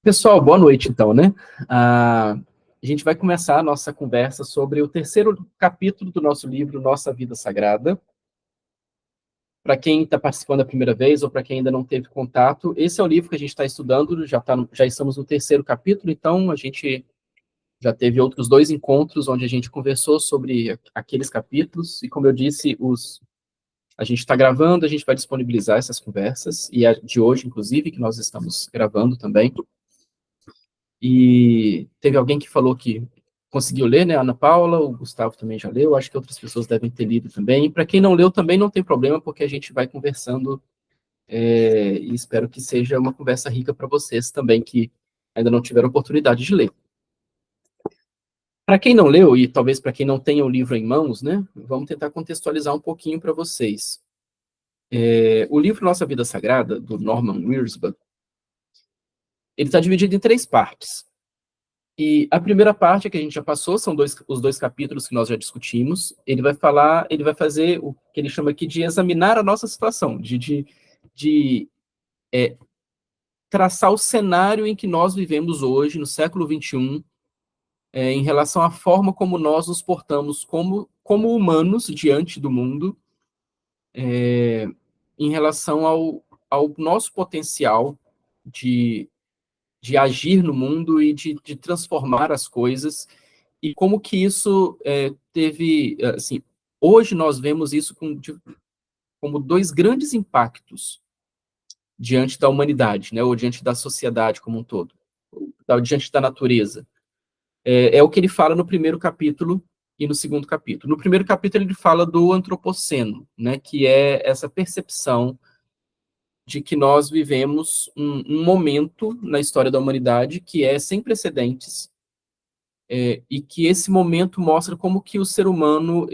Pessoal, boa noite, então, né? A gente vai começar a nossa conversa sobre o terceiro capítulo do nosso livro, Nossa Vida Sagrada. Para quem está participando a primeira vez ou para quem ainda não teve contato, esse é o livro que a gente está estudando, já estamos no terceiro capítulo, então a gente já teve outros dois encontros onde a gente conversou sobre aqueles capítulos, e como eu disse, a gente está gravando, a gente vai disponibilizar essas conversas, e a de hoje, inclusive, que nós estamos gravando também. E teve alguém que falou que conseguiu ler, né? A Ana Paula, o Gustavo também já leu, acho que outras pessoas devem ter lido também. Para quem não leu também não tem problema, porque a gente vai conversando, e espero que seja uma conversa rica para vocês também, que ainda não tiveram oportunidade de ler. Para quem não leu, e talvez para quem não tenha o livro em mãos, né? Vamos tentar contextualizar um pouquinho para vocês. O livro Nossa Vida Sagrada, do Norman Wirsba, ele está dividido em três partes. E a primeira parte que a gente já passou, são os dois capítulos que nós já discutimos. Ele vai fazer o que ele chama aqui de examinar a nossa situação, de traçar o cenário em que nós vivemos hoje, no século XXI, em relação à forma como nós nos portamos como humanos diante do mundo, em relação ao nosso potencial de, de agir no mundo e de transformar as coisas. E como que isso teve, assim, hoje nós vemos isso como dois grandes impactos diante da humanidade, né, ou diante da sociedade como um todo, diante da natureza. É o que ele fala no primeiro capítulo e no segundo capítulo. No primeiro capítulo ele fala do antropoceno, né, que é essa percepção de que nós vivemos um momento na história da humanidade que é sem precedentes, e que esse momento mostra como que o ser humano,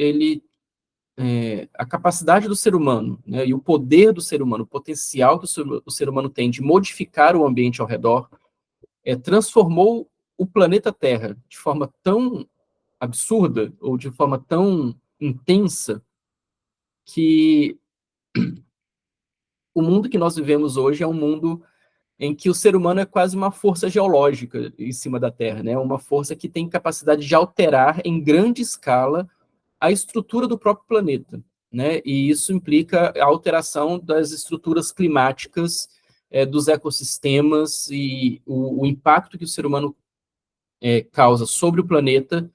a capacidade do ser humano, né, e o poder do ser humano, o potencial que o ser humano tem de modificar o ambiente ao redor, transformou o planeta Terra de forma tão absurda, ou de forma tão intensa, que o mundo que nós vivemos hoje é um mundo em que o ser humano é quase uma força geológica em cima da Terra, né? Uma força que tem capacidade de alterar em grande escala a estrutura do próprio planeta, né? E isso implica a alteração das estruturas climáticas, dos ecossistemas, e o impacto que o ser humano causa sobre o planeta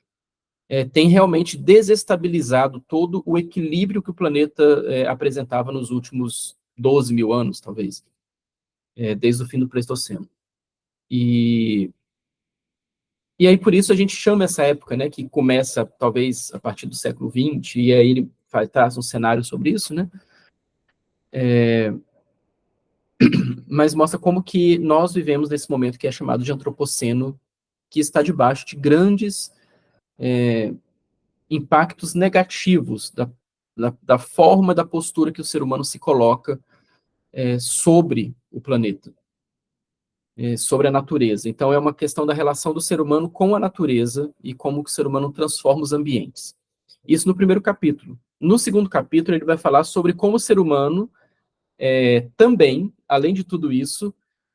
tem realmente desestabilizado todo o equilíbrio que o planeta apresentava nos últimos 12 mil anos, talvez, desde o fim do Pleistoceno. E aí, por isso, a gente chama essa época, né, que começa, talvez, a partir do século XX, e aí ele traz um cenário sobre isso, né, mas mostra como que nós vivemos nesse momento que é chamado de antropoceno, que está debaixo de grandes impactos negativos da forma, da postura que o ser humano se coloca sobre o planeta, sobre a natureza. Então, é uma questão da relação do ser humano com a natureza e como que o ser humano transforma os ambientes. Isso no primeiro capítulo. No segundo capítulo, ele vai falar sobre como o ser humano também, além de tudo isso,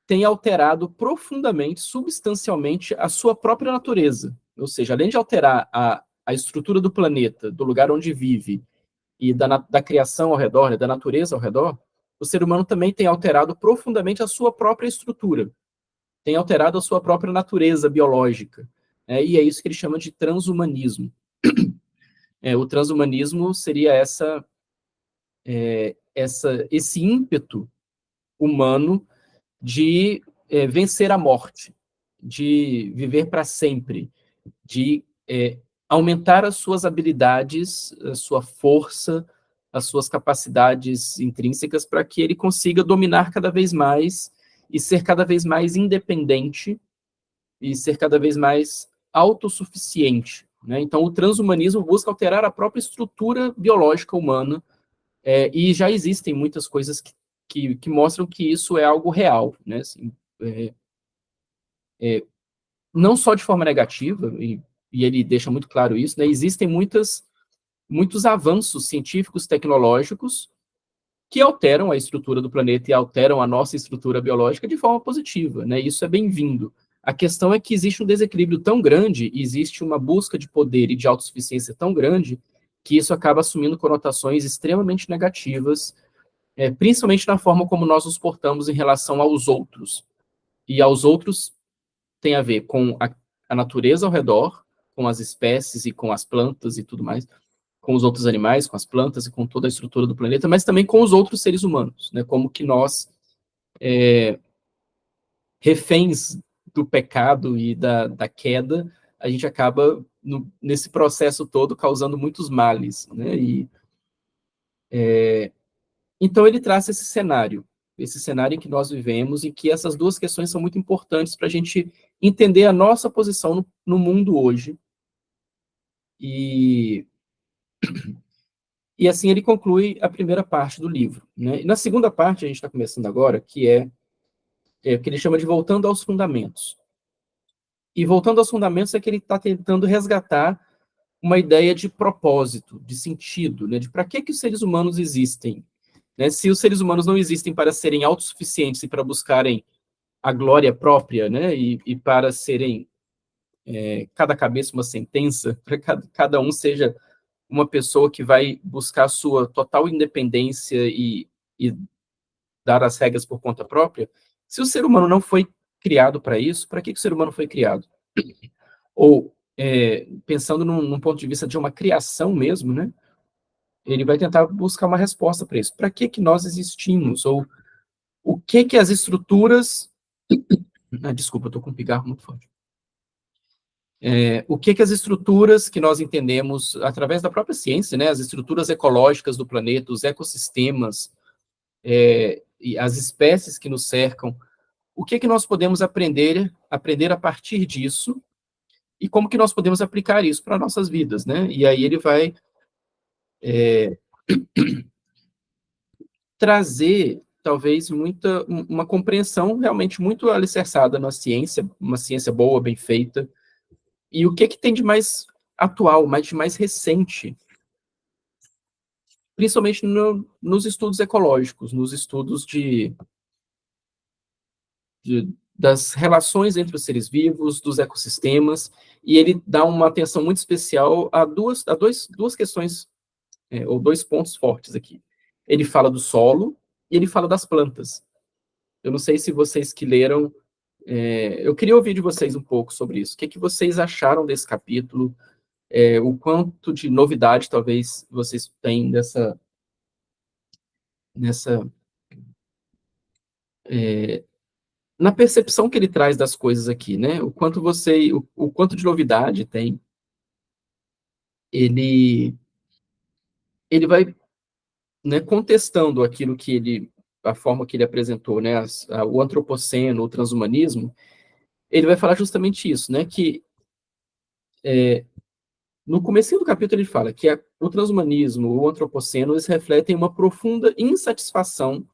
tem alterado profundamente, substancialmente, a sua própria natureza. Ou seja, além de alterar a estrutura do planeta, do lugar onde vive, e da criação ao redor, né, da natureza ao redor, o ser humano também tem alterado profundamente a sua própria estrutura, tem alterado a sua própria natureza biológica. E é isso que ele chama de transhumanismo. O transhumanismo seria esse ímpeto humano de vencer a morte, de viver para sempre, de aumentar as suas habilidades, a sua força, as suas capacidades intrínsecas, para que ele consiga dominar cada vez mais e ser cada vez mais independente e ser cada vez mais autossuficiente, né? Então, o transhumanismo busca alterar a própria estrutura biológica humana, e já existem muitas coisas que mostram que isso é algo real, né? Assim, não só de forma negativa, e ele deixa muito claro isso, né? Existem muitos avanços científicos, tecnológicos, que alteram a estrutura do planeta e alteram a nossa estrutura biológica de forma positiva, né? Isso é bem-vindo. A questão é que existe um desequilíbrio tão grande, existe uma busca de poder e de autossuficiência tão grande, que isso acaba assumindo conotações extremamente negativas, principalmente na forma como nós nos portamos em relação aos outros. E aos outros tem a ver com a natureza ao redor, com as espécies e com as plantas e tudo mais, com os outros animais, com as plantas e com toda a estrutura do planeta, mas também com os outros seres humanos, né? Como que nós, reféns do pecado e da queda, a gente acaba, nesse processo todo, causando muitos males, né? Então ele traz esse cenário em que nós vivemos, e que essas duas questões são muito importantes para a gente entender a nossa posição no mundo hoje. E, e assim ele conclui a primeira parte do livro, né? E na segunda parte, a gente está começando agora, que é o que ele chama de voltando aos fundamentos. E voltando aos fundamentos é que ele está tentando resgatar uma ideia de propósito, de sentido, né? De para que os seres humanos existem. Né? Se os seres humanos não existem para serem autossuficientes e para buscarem a glória própria, né? E para serem, cada cabeça uma sentença, para cada um seja uma pessoa que vai buscar a sua total independência e dar as regras por conta própria. Se o ser humano não foi criado para isso, para que o ser humano foi criado? Ou, pensando num ponto de vista de uma criação mesmo, né? Ele vai tentar buscar uma resposta para isso. Para que nós existimos? Ou o que as estruturas... desculpa, eu estou com um pigarro muito forte. O que as estruturas que nós entendemos através da própria ciência, né? As estruturas ecológicas do planeta, os ecossistemas, e as espécies que nos cercam, o que nós podemos aprender a partir disso, e como que nós podemos aplicar isso para nossas vidas, né? E aí ele vai trazer, talvez, uma compreensão realmente muito alicerçada na ciência, uma ciência boa, bem feita, e o que tem de mais atual, de mais recente, principalmente nos estudos ecológicos, nos estudos das relações entre os seres vivos, dos ecossistemas, e ele dá uma atenção muito especial a duas questões, ou dois pontos fortes aqui. Ele fala do solo e ele fala das plantas. Eu não sei se vocês que leram, eu queria ouvir de vocês um pouco sobre isso. O que vocês acharam desse capítulo? O quanto de novidade talvez vocês têm nessa na percepção que ele traz das coisas aqui, né? O quanto de novidade tem. Ele vai, né, contestando a forma que ele apresentou, né, o antropoceno, o transhumanismo. Ele vai falar justamente isso, né, que no comecinho do capítulo ele fala que o transhumanismo, o antropoceno, eles refletem uma profunda insatisfação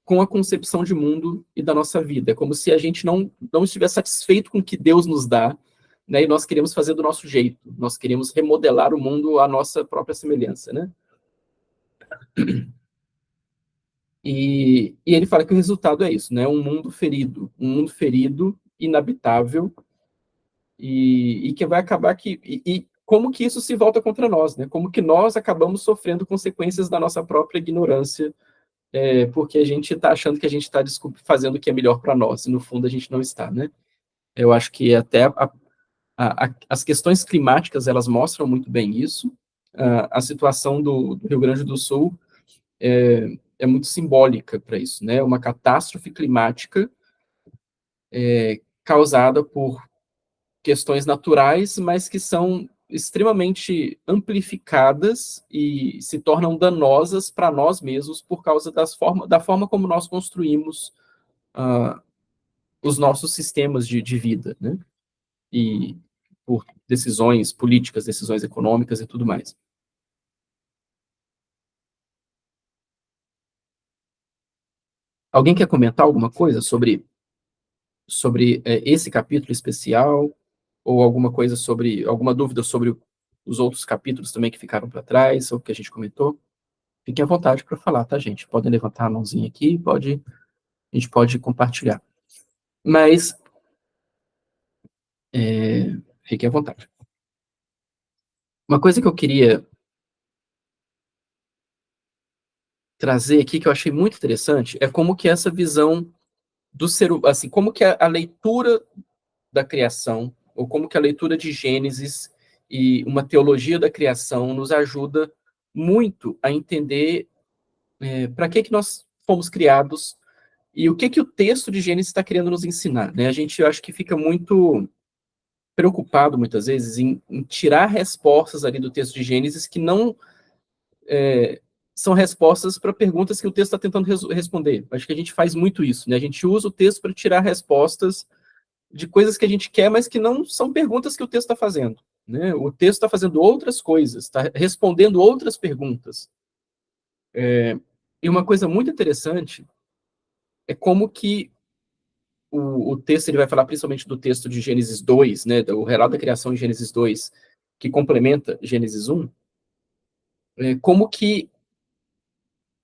com a concepção de mundo e da nossa vida. É como se a gente não estivesse satisfeito com o que Deus nos dá, né, e nós queremos fazer do nosso jeito, nós queremos remodelar o mundo à nossa própria semelhança, né? E ele fala que o resultado é isso, né? Um mundo ferido, inabitável, e que vai acabar e como que isso se volta contra nós, né? Como que nós acabamos sofrendo consequências da nossa própria ignorância, porque a gente está achando que a gente está fazendo o que é melhor para nós, e no fundo a gente não está, né? Eu acho que até as questões climáticas, elas mostram muito bem isso. A situação do Rio Grande do Sul é muito simbólica para isso, né? Uma catástrofe climática causada por questões naturais, mas que são extremamente amplificadas e se tornam danosas para nós mesmos por causa da forma como nós construímos os nossos sistemas de vida, né? E por decisões políticas, decisões econômicas e tudo mais. Alguém quer comentar alguma coisa sobre esse capítulo especial, ou alguma dúvida sobre os outros capítulos também que ficaram para trás, ou que a gente comentou? Fiquem à vontade para falar, tá, gente? Podem levantar a mãozinha aqui, a gente pode compartilhar. Mas, fiquem à vontade. Uma coisa que eu queria trazer aqui, que eu achei muito interessante, é como que essa visão do ser, assim, como que a leitura da criação, ou como que a leitura de Gênesis e uma teologia da criação nos ajuda muito a entender para que nós fomos criados e o que o texto de Gênesis está querendo nos ensinar, né? A gente, eu acho que fica muito preocupado, muitas vezes, em tirar respostas ali do texto de Gênesis que não são respostas para perguntas que o texto está tentando responder. Acho que a gente faz muito isso, né? A gente usa o texto para tirar respostas de coisas que a gente quer, mas que não são perguntas que o texto está fazendo, né? O texto está fazendo outras coisas, está respondendo outras perguntas. E uma coisa muito interessante é como que o texto, ele vai falar principalmente do texto de Gênesis 2, né? O relato da criação em Gênesis 2, que complementa Gênesis 1, como que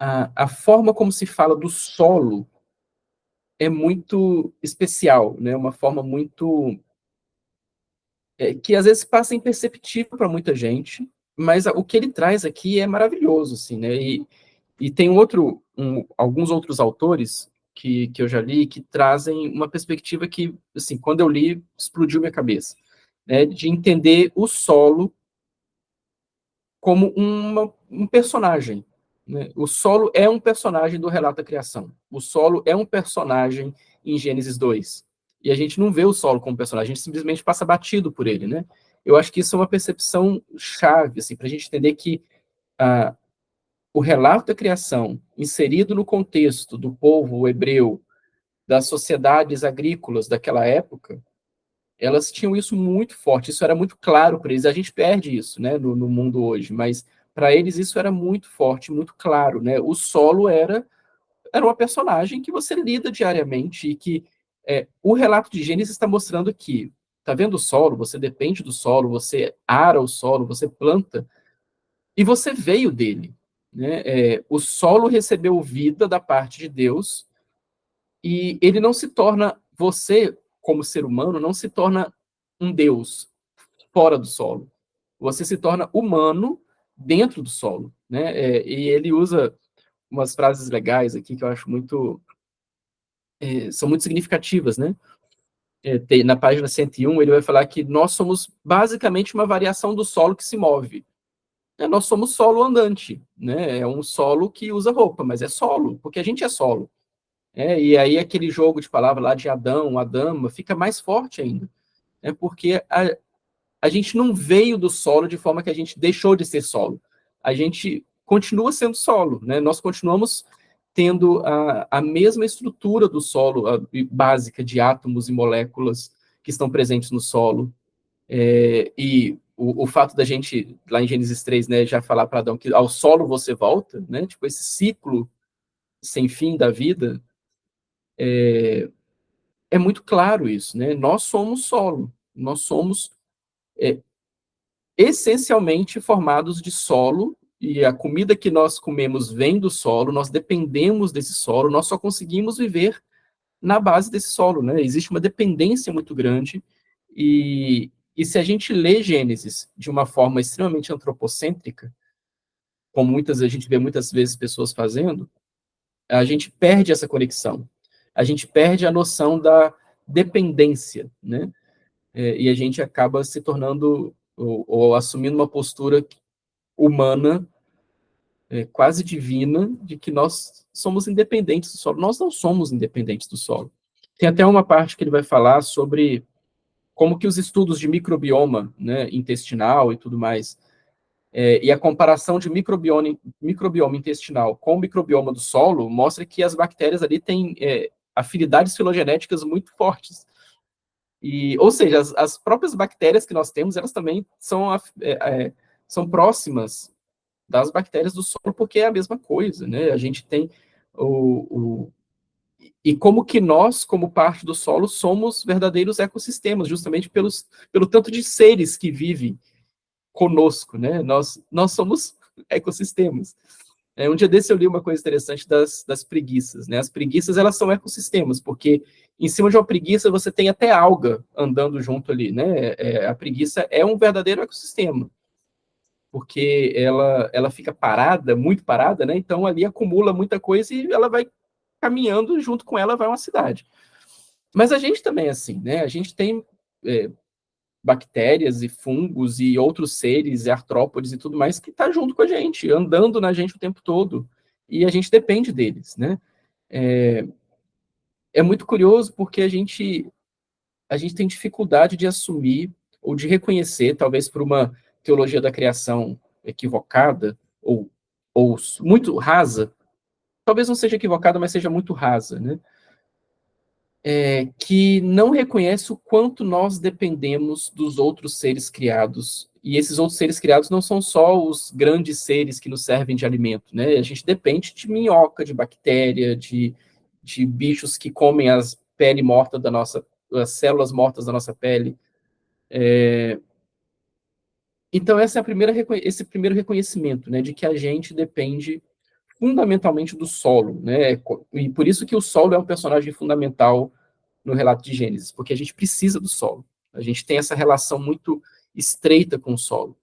a forma como se fala do solo é muito especial, né? Uma forma muito que às vezes passa imperceptível para muita gente, mas o que ele traz aqui é maravilhoso, assim, né? E tem alguns outros autores que eu já li que trazem uma perspectiva que, assim, quando eu li, explodiu minha cabeça, né? De entender o solo como um personagem, né? O solo é um personagem do relato da criação. O solo é um personagem em Gênesis 2. E a gente não vê o solo como personagem, a gente simplesmente passa batido por ele, né? Eu acho que isso é uma percepção chave, assim, para a gente entender que ah, o relato da criação, inserido no contexto do povo hebreu, das sociedades agrícolas daquela época, elas tinham isso muito forte, isso era muito claro para eles. A gente perde isso, né, no mundo hoje, mas para eles isso era muito forte, muito claro, né? O solo era uma personagem que você lida diariamente e que o relato de Gênesis está mostrando que, tá vendo o solo? Você depende do solo, você ara o solo, você planta e você veio dele, né? O solo recebeu vida da parte de Deus e ele não se torna, você como ser humano não se torna um Deus fora do solo. Você se torna humano dentro do solo, né? E ele usa umas frases legais aqui que eu acho são muito significativas, né? Na página 101, ele vai falar que nós somos basicamente uma variação do solo que se move. Nós somos solo andante, né? É um solo que usa roupa, mas é solo, porque a gente é solo. E aí aquele jogo de palavra lá de Adão, Adama, fica mais forte ainda. Porque a gente não veio do solo de forma que a gente deixou de ser solo. A gente continua sendo solo, né? Nós continuamos tendo a mesma estrutura do solo básica de átomos e moléculas que estão presentes no solo. E o fato da gente, lá em Gênesis 3, né, já falar para Adão que ao solo você volta, né? Tipo, esse ciclo sem fim da vida, é muito claro isso, né? Nós somos solo, nós somos essencialmente formados de solo, e a comida que nós comemos vem do solo, nós dependemos desse solo, nós só conseguimos viver na base desse solo, né? Existe uma dependência muito grande, e se a gente lê Gênesis de uma forma extremamente antropocêntrica, como a gente vê muitas vezes pessoas fazendo, a gente perde essa conexão, a gente perde a noção da dependência, né? E a gente acaba se tornando ou assumindo uma postura humana, quase divina, de que nós somos independentes do solo. Nós não somos independentes do solo. Tem até uma parte que ele vai falar sobre como que os estudos de microbioma, né, intestinal e tudo mais, e a comparação de microbioma intestinal com o microbioma do solo mostra que as bactérias ali têm afinidades filogenéticas muito fortes. Ou seja, as próprias bactérias que nós temos, elas também são próximas das bactérias do solo, porque é a mesma coisa, né? A gente tem e como que nós, como parte do solo, somos verdadeiros ecossistemas, justamente pelo tanto de seres que vivem conosco, né? Nós somos ecossistemas. Um dia desse eu li uma coisa interessante das preguiças, né? As preguiças, elas são ecossistemas, porque em cima de uma preguiça você tem até alga andando junto ali, né? A preguiça é um verdadeiro ecossistema, porque ela fica parada, muito parada, né? Então ali acumula muita coisa e ela vai caminhando, junto com ela vai uma cidade. Mas a gente também é assim, né? A gente tem bactérias e fungos e outros seres, e artrópodes e tudo mais, que está junto com a gente, andando na gente o tempo todo. E a gente depende deles, né? É, é muito curioso porque a gente tem dificuldade de assumir ou de reconhecer, talvez por uma teologia da criação equivocada ou muito rasa, talvez não seja equivocada, mas seja muito rasa, né? Que não reconhece o quanto nós dependemos dos outros seres criados. E esses outros seres criados não são só os grandes seres que nos servem de alimento, né? A gente depende de minhoca, de bactéria, de bichos que comem as pele morta da nossa, as células mortas da nossa pele. Então, esse primeiro reconhecimento, né, de que a gente depende fundamentalmente do solo, né? E por isso que o solo é um personagem fundamental no relato de Gênesis, porque a gente precisa do solo. A gente tem essa relação muito estreita com o solo.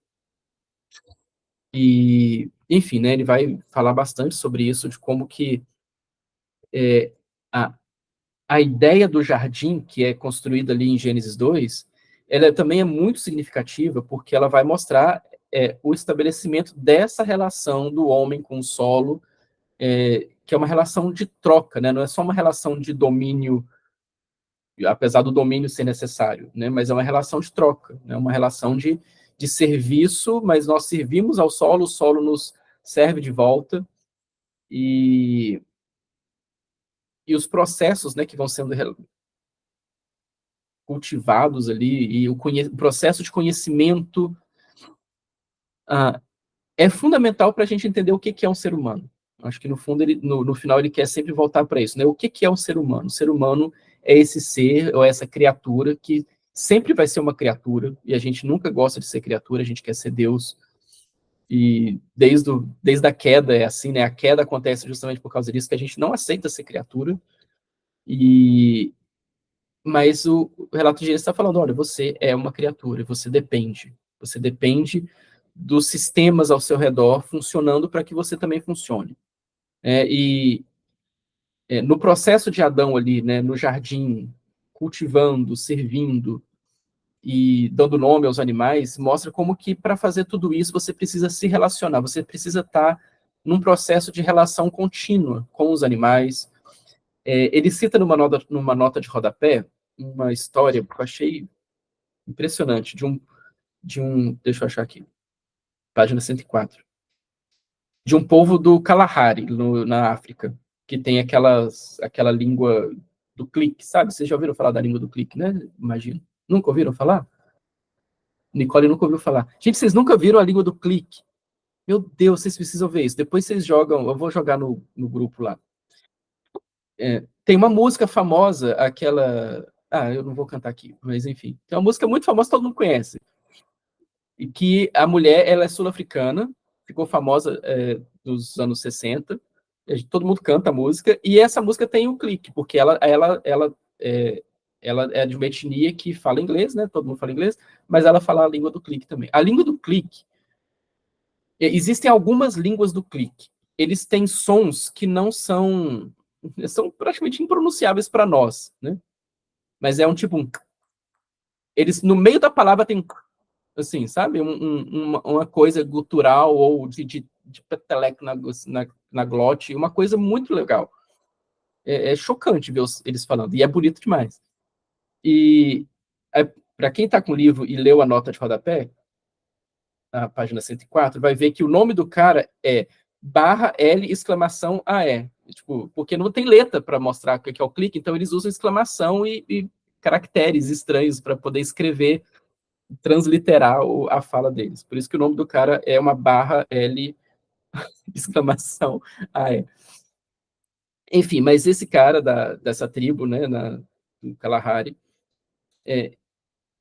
E, enfim, né, ele vai falar bastante sobre isso, de como que a, a ideia do jardim, que é construída ali em Gênesis 2, ela também é muito significativa, porque ela vai mostrar o estabelecimento dessa relação do homem com o solo, que é uma relação de troca, né? Não é só uma relação de domínio, apesar do domínio ser necessário, né? Mas é uma relação de troca, né? Uma relação de serviço, mas nós servimos ao solo, o solo nos serve de volta, e, e os processos, né, que vão sendo cultivados ali, e o processo de conhecimento ah, é fundamental para a gente entender o que é um ser humano. Acho que, no fundo, no final, ele quer sempre voltar para isso, né? O que é um ser humano? O ser humano é esse ser, ou essa criatura, que sempre vai ser uma criatura, e a gente nunca gosta de ser criatura, a gente quer ser Deus, e desde a queda é assim, né? A queda acontece justamente por causa disso, que a gente não aceita ser criatura, e mas o relato de Jesus está falando, olha, você é uma criatura, você depende dos sistemas ao seu redor funcionando para que você também funcione. E no processo de Adão ali, né, no jardim, cultivando, servindo e dando nome aos animais, mostra como que para fazer tudo isso você precisa se relacionar, você precisa estar num processo de relação contínua com os animais. Ele cita numa nota de rodapé uma história que eu achei impressionante, deixa eu achar aqui, página 104, de um povo do Kalahari, na África, que tem aquela língua do clique, sabe? Vocês já ouviram falar da língua do clique, né? Imagino. Nunca ouviram falar? Nicole nunca ouviu falar. Gente, vocês nunca viram a língua do clique? Meu Deus, vocês precisam ver isso. Depois vocês jogam, eu vou jogar no grupo lá. Tem uma música famosa, aquela. Ah, eu não vou cantar aqui, mas enfim. Tem uma música muito famosa, todo mundo conhece. E que a mulher, ela é sul-africana, ficou famosa nos anos 60, todo mundo canta a música, e essa música tem um clique, porque ela é de uma etnia que fala inglês, né? Todo mundo fala inglês, mas ela fala a língua do clique também. A língua do clique, existem algumas línguas do clique. Eles têm sons que não são praticamente impronunciáveis para nós, né? Mas é um tipo eles no meio da palavra tem assim, sabe? Uma coisa gutural ou de peteleco na glote, uma coisa muito legal. É chocante ver eles falando, e é bonito demais. E para quem está com o livro e leu a nota de rodapé, na página 104, vai ver que o nome do cara é barra L exclamação AE. Tipo, porque não tem letra para mostrar o que é o clique, então eles usam exclamação e caracteres estranhos para poder escrever, transliterar a fala deles. Por isso que o nome do cara é uma barra L exclamação AE. Enfim, mas esse cara dessa tribo, né, do Kalahari, é,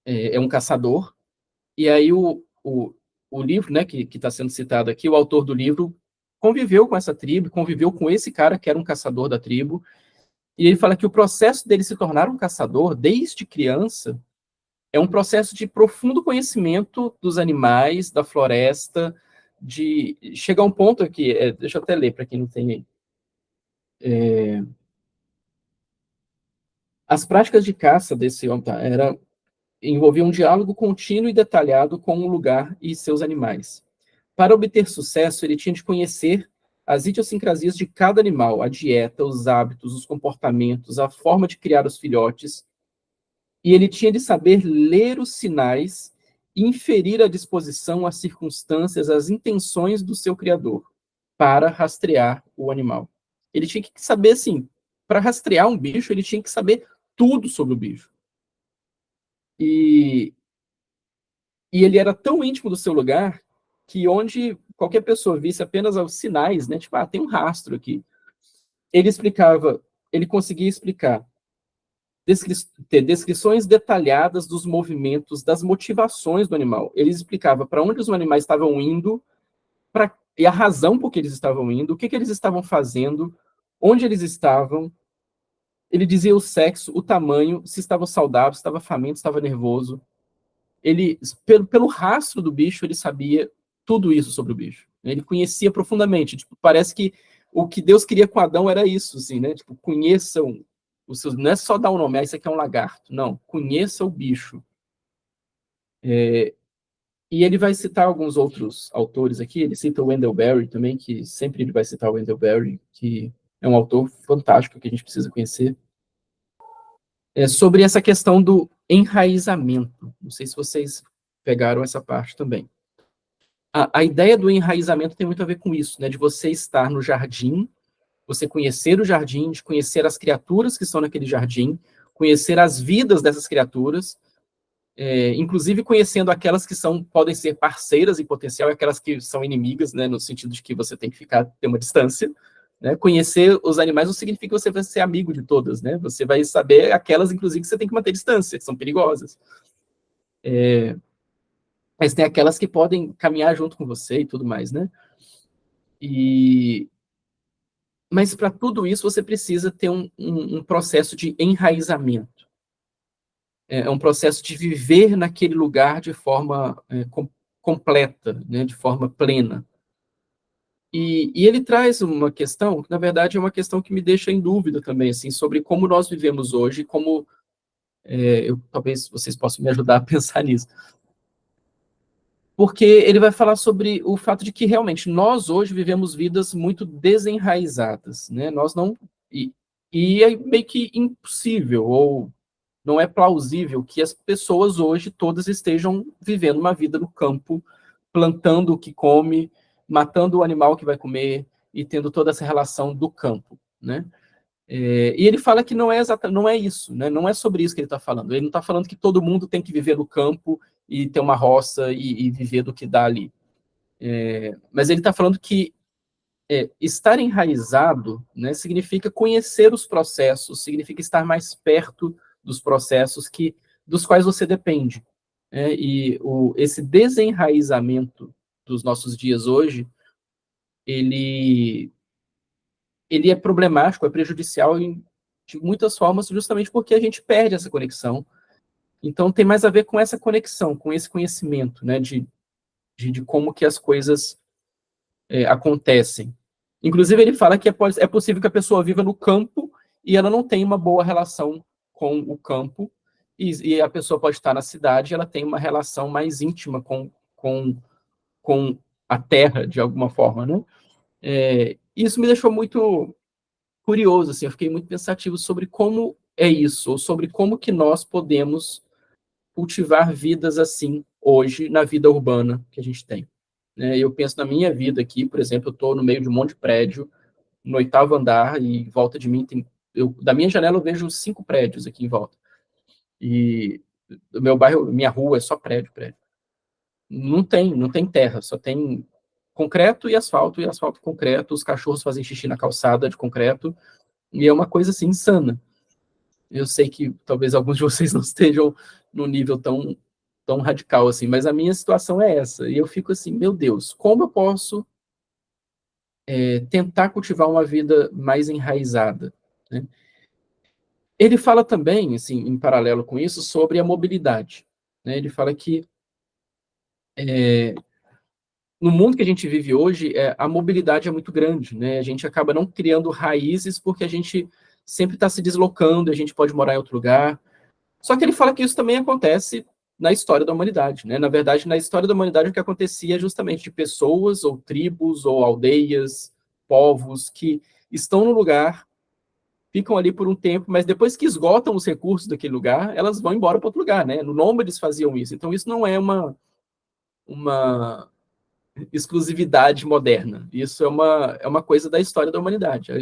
é um caçador, e aí o livro, né, que está sendo citado aqui, o autor do livro conviveu com essa tribo, conviveu com esse cara que era um caçador da tribo, e ele fala que o processo dele se tornar um caçador, desde criança, é um processo de profundo conhecimento dos animais, da floresta, de chegar a um ponto aqui, deixa eu até ler para quem não tem aí. As práticas de caça desse homem envolviam um diálogo contínuo e detalhado com o lugar e seus animais. Para obter sucesso, ele tinha de conhecer as idiosincrasias de cada animal, a dieta, os hábitos, os comportamentos, a forma de criar os filhotes, e ele tinha de saber ler os sinais e inferir a disposição, as circunstâncias, as intenções do seu criador para rastrear o animal. Ele tinha que saber, assim, para rastrear um bicho, ele tinha que saber tudo sobre o bicho. E, e ele era tão íntimo do seu lugar que onde qualquer pessoa visse apenas os sinais, né, tipo, tem um rastro aqui, ele explicava, ele conseguia explicar, ter descrições detalhadas dos movimentos, das motivações do animal. Ele explicava para onde os animais estavam indo, e a razão por que eles estavam indo, o que eles estavam fazendo, onde eles estavam. Ele dizia o sexo, o tamanho, se estava saudável, se estava faminto, se estava nervoso. Ele, pelo rastro do bicho, ele sabia tudo isso sobre o bicho. Ele conhecia profundamente. Tipo, parece que o que Deus queria com Adão era isso, assim, né? Tipo, conheçam os seus. Não é só dar um nome, isso aqui é um lagarto. Não, conheça o bicho. E ele vai citar alguns outros autores aqui. Ele cita o Wendell Berry também, que sempre ele vai citar o Wendell Berry, que é um autor fantástico que a gente precisa conhecer. Sobre essa questão do enraizamento. Não sei se vocês pegaram essa parte também. A ideia do enraizamento tem muito a ver com isso, né? De você estar no jardim, você conhecer o jardim, de conhecer as criaturas que estão naquele jardim, conhecer as vidas dessas criaturas, inclusive conhecendo aquelas que podem ser parceiras em potencial e aquelas que são inimigas, né? No sentido de que você tem que ter uma distância. Né? Conhecer os animais não significa que você vai ser amigo de todas, né? Você vai saber aquelas, inclusive, que você tem que manter distância, que são perigosas. Mas tem aquelas que podem caminhar junto com você e tudo mais, né? Mas para tudo isso você precisa ter um processo de enraizamento. É um processo de viver naquele lugar de forma completa, né? De forma plena. E ele traz uma questão, que na verdade é uma questão que me deixa em dúvida também, assim, sobre como nós vivemos hoje, como talvez vocês possam me ajudar a pensar nisso. Porque ele vai falar sobre o fato de que realmente nós hoje vivemos vidas muito desenraizadas, né? Nós não e é meio que impossível ou não é plausível que as pessoas hoje todas estejam vivendo uma vida no campo, plantando o que come, matando o animal que vai comer e tendo toda essa relação do campo, né? E ele fala que não é isso, né? Não é sobre isso que ele está falando. Ele não está falando que todo mundo tem que viver no campo e ter uma roça e viver do que dá ali. Mas ele está falando que estar enraizado, né, significa conhecer os processos, significa estar mais perto dos processos dos quais você depende. Esse desenraizamento dos nossos dias hoje, ele, ele é problemático, é prejudicial de muitas formas, justamente porque a gente perde essa conexão. Então, tem mais a ver com essa conexão, com esse conhecimento, né, de como que as coisas acontecem. Inclusive, ele fala que é possível que a pessoa viva no campo e ela não tenha uma boa relação com o campo, e a pessoa pode estar na cidade e ela tem uma relação mais íntima com a terra, de alguma forma, né? Isso me deixou muito curioso, assim, eu fiquei muito pensativo sobre como é isso, ou sobre como que nós podemos cultivar vidas assim hoje na vida urbana que a gente tem. Eu penso na minha vida aqui, por exemplo, eu estou no meio de um monte de prédio, no 8º andar, e em volta de mim da minha janela eu vejo 5 prédios aqui em volta. E o meu bairro, minha rua é só prédio, prédio. Não tem terra, só tem concreto e asfalto e concreto. Os cachorros fazem xixi na calçada de concreto, e é uma coisa assim insana. Eu sei que talvez alguns de vocês não estejam no nível tão radical assim, mas a minha situação é essa. E eu fico assim, meu Deus, como eu posso tentar cultivar uma vida mais enraizada, né? Ele fala também, assim, em paralelo com isso, sobre a mobilidade, né? Ele fala que no mundo que a gente vive hoje, a mobilidade é muito grande, né? A gente acaba não criando raízes porque a gente sempre está se deslocando, a gente pode morar em outro lugar. Só que ele fala que isso também acontece na história da humanidade, né? Na verdade, na história da humanidade, o que acontecia é justamente de pessoas, ou tribos, ou aldeias, povos que estão no lugar, ficam ali por um tempo, mas depois que esgotam os recursos daquele lugar, elas vão embora para outro lugar, né? No Nômades faziam isso. Então, isso não é uma exclusividade moderna. Isso é uma coisa da história da humanidade.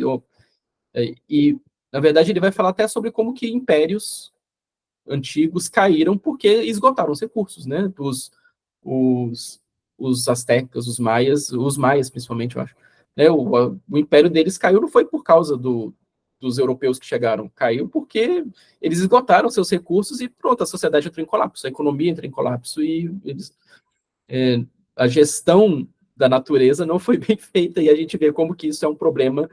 E, na verdade, ele vai falar até sobre como que impérios antigos caíram porque esgotaram os recursos, né? Os, os astecas, os maias principalmente, eu acho. Né? O império deles caiu não foi por causa dos europeus que chegaram, caiu porque eles esgotaram seus recursos e pronto, a sociedade entrou em colapso, a economia entrou em colapso e a gestão da natureza não foi bem feita e a gente vê como que isso é um problema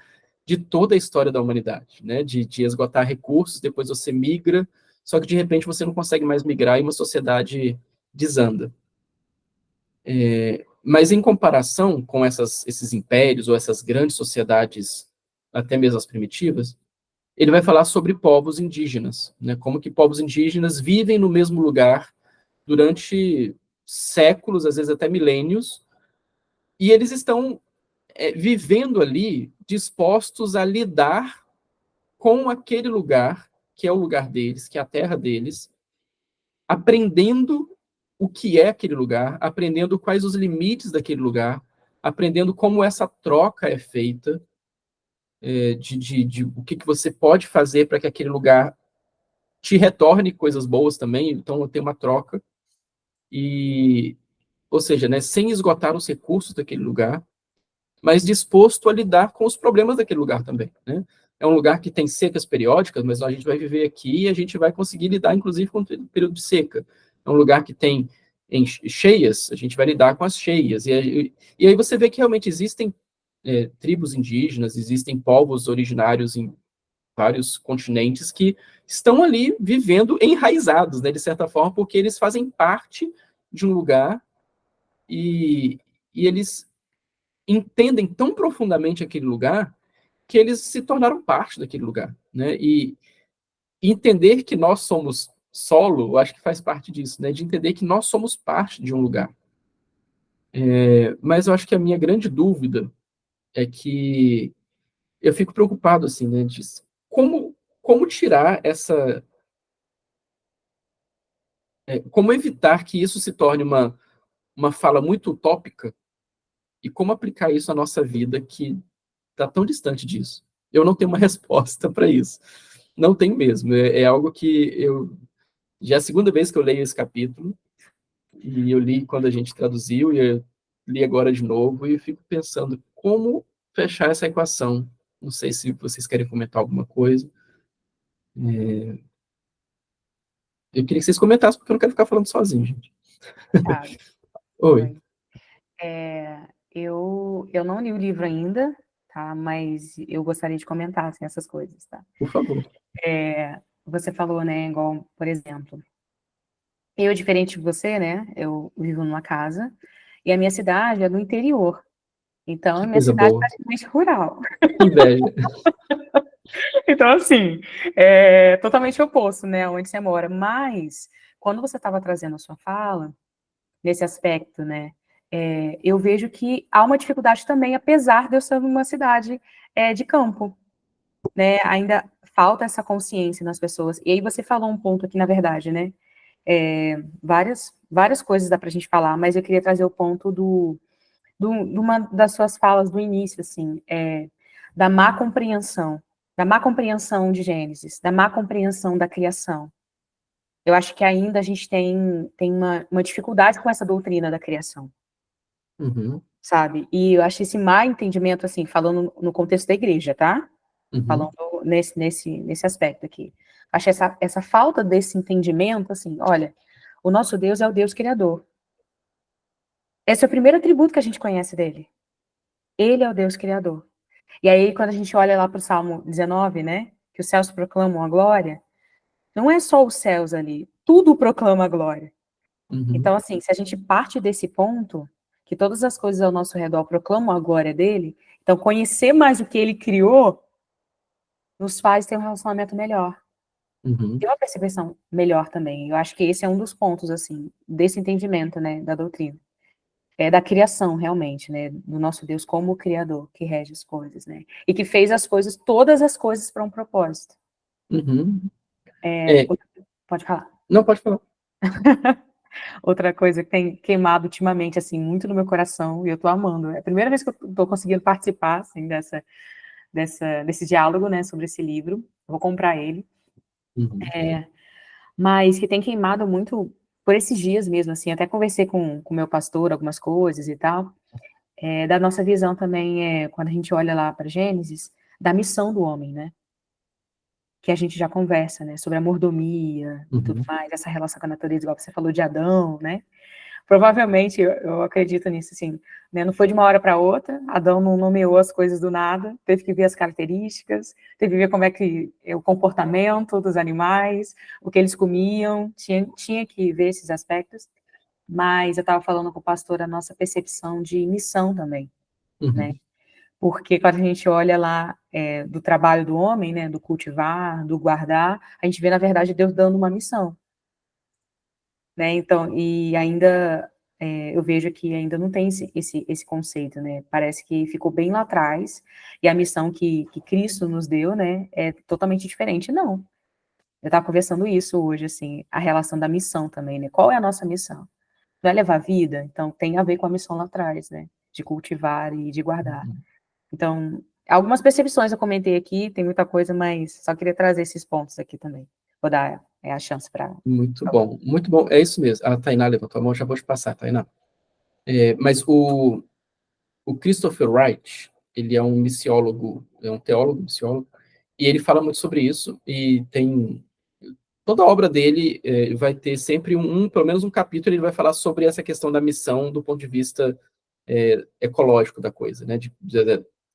de toda a história da humanidade, né? De esgotar recursos, depois você migra, só que de repente você não consegue mais migrar e uma sociedade desanda. Mas em comparação com esses impérios ou essas grandes sociedades, até mesmo as primitivas, ele vai falar sobre povos indígenas, né? Como que povos indígenas vivem no mesmo lugar durante séculos, às vezes até milênios, e eles estão vivendo ali dispostos a lidar com aquele lugar, que é o lugar deles, que é a terra deles, aprendendo o que é aquele lugar, aprendendo quais os limites daquele lugar, aprendendo como essa troca é feita, de o que você pode fazer para que aquele lugar te retorne coisas boas também, então tem uma troca, e, ou seja, né, sem esgotar os recursos daquele lugar, mas disposto a lidar com os problemas daquele lugar também, né? É um lugar que tem secas periódicas, mas a gente vai viver aqui e a gente vai conseguir lidar, inclusive, com o período de seca. É um lugar que tem cheias, a gente vai lidar com as cheias. E aí você vê que realmente existem tribos indígenas, existem povos originários em vários continentes que estão ali vivendo enraizados, né, de certa forma, porque eles fazem parte de um lugar e, e eles entendem tão profundamente aquele lugar que eles se tornaram parte daquele lugar, né? E entender que nós somos solo, eu acho que faz parte disso, né? De entender que nós somos parte de um lugar. Mas eu acho que a minha grande dúvida é que eu fico preocupado, assim, né? De como tirar como evitar que isso se torne uma fala muito utópica e como aplicar isso à nossa vida que está tão distante disso. Eu não tenho uma resposta para isso. Não tem mesmo. É algo que já é a segunda vez que eu leio esse capítulo, e eu li quando a gente traduziu, e eu li agora de novo, e eu fico pensando como fechar essa equação. Não sei se vocês querem comentar alguma coisa. Eu queria que vocês comentassem, porque eu não quero ficar falando sozinho, gente. Thiago, Oi, oi. Eu não li o livro ainda, tá? Mas eu gostaria de comentar assim, essas coisas, tá? por favor. Você falou, né, igual, por exemplo, eu, diferente de você, né, eu vivo numa casa e a minha cidade é do interior. Então, a Que minha coisa cidade é boa. praticamente rural. Que inveja. Então, assim, é totalmente oposto, né, onde você mora. Mas, quando você estava trazendo a sua fala, nesse aspecto, né, eu vejo que há uma dificuldade também, apesar de eu ser uma cidade de campo, né, ainda falta essa consciência nas pessoas. E aí você falou um ponto aqui, na verdade, né, várias coisas dá para a gente falar, mas eu queria trazer o ponto de uma das suas falas do início, assim, da má compreensão de Gênesis, da má compreensão da criação. Eu acho que ainda a gente tem uma dificuldade com essa doutrina da criação, Uhum, sabe? E eu acho esse má entendimento, assim, falando no contexto da igreja, tá? uhum, Falando nesse aspecto aqui. Acho essa falta desse entendimento, assim, olha, o nosso Deus é o Deus criador. Esse é o primeiro atributo que a gente conhece dele. Ele é o Deus criador. E aí, quando a gente olha lá para o Salmo 19, né, que os céus proclamam a glória, não é só os céus ali, tudo proclama a glória. Uhum, Então, assim, se a gente parte desse ponto, que todas as coisas ao nosso redor proclamam a glória dele, então conhecer mais o que ele criou nos faz ter um relacionamento melhor. uhum, Ter uma percepção melhor também. Eu acho que esse é um dos pontos, assim, desse entendimento, né, da doutrina. É da criação, realmente, né, do nosso Deus como criador, que rege as coisas, né, e que fez as coisas, todas as coisas para um propósito. uhum. É, Pode falar. não, pode falar. Outra coisa que tem queimado ultimamente, assim, muito no meu coração, e eu tô amando. É a primeira vez que eu tô conseguindo participar, assim, desse diálogo, né, sobre esse livro. Eu vou comprar ele. Uhum, Mas que tem queimado muito por esses dias mesmo, assim. Até conversei com o meu pastor algumas coisas e tal. Da nossa visão também, quando a gente olha lá para Gênesis, da missão do homem, né? Que a gente já conversa, né? Sobre a mordomia e tudo uhum, mais, essa relação com a natureza, igual você falou de Adão, né? Provavelmente, eu acredito nisso, assim, né? Não foi de uma hora para outra, Adão não nomeou as coisas do nada, teve que ver as características, teve que ver como é que é o comportamento dos animais, o que eles comiam, tinha que ver esses aspectos, mas eu estava falando com o pastor a nossa percepção de missão também, né? uhum, Porque quando a gente olha lá do trabalho do homem, né, do cultivar, do guardar, a gente vê, na verdade, Deus dando uma missão, né? Então, e ainda eu vejo que ainda não tem esse conceito, né? Parece que ficou bem lá atrás, e a missão que Cristo nos deu, né, é totalmente diferente. Não. Eu estava conversando isso hoje, assim, a relação da missão também, né? Qual é a nossa missão? Não é levar vida? Então, tem a ver com a missão lá atrás, né? De cultivar e de guardar. uhum. Então, algumas percepções eu comentei aqui, tem muita coisa, mas só queria trazer esses pontos aqui também. Vou dar a chance para. Muito bom, muito bom. É isso mesmo. A Tainá levantou a mão, já vou te passar, Tainá. Mas o Christopher Wright, ele é um missiólogo, é um teólogo, missiólogo, e ele fala muito sobre isso, e tem toda a obra dele vai ter sempre pelo menos um capítulo, ele vai falar sobre essa questão da missão do ponto de vista ecológico da coisa, né?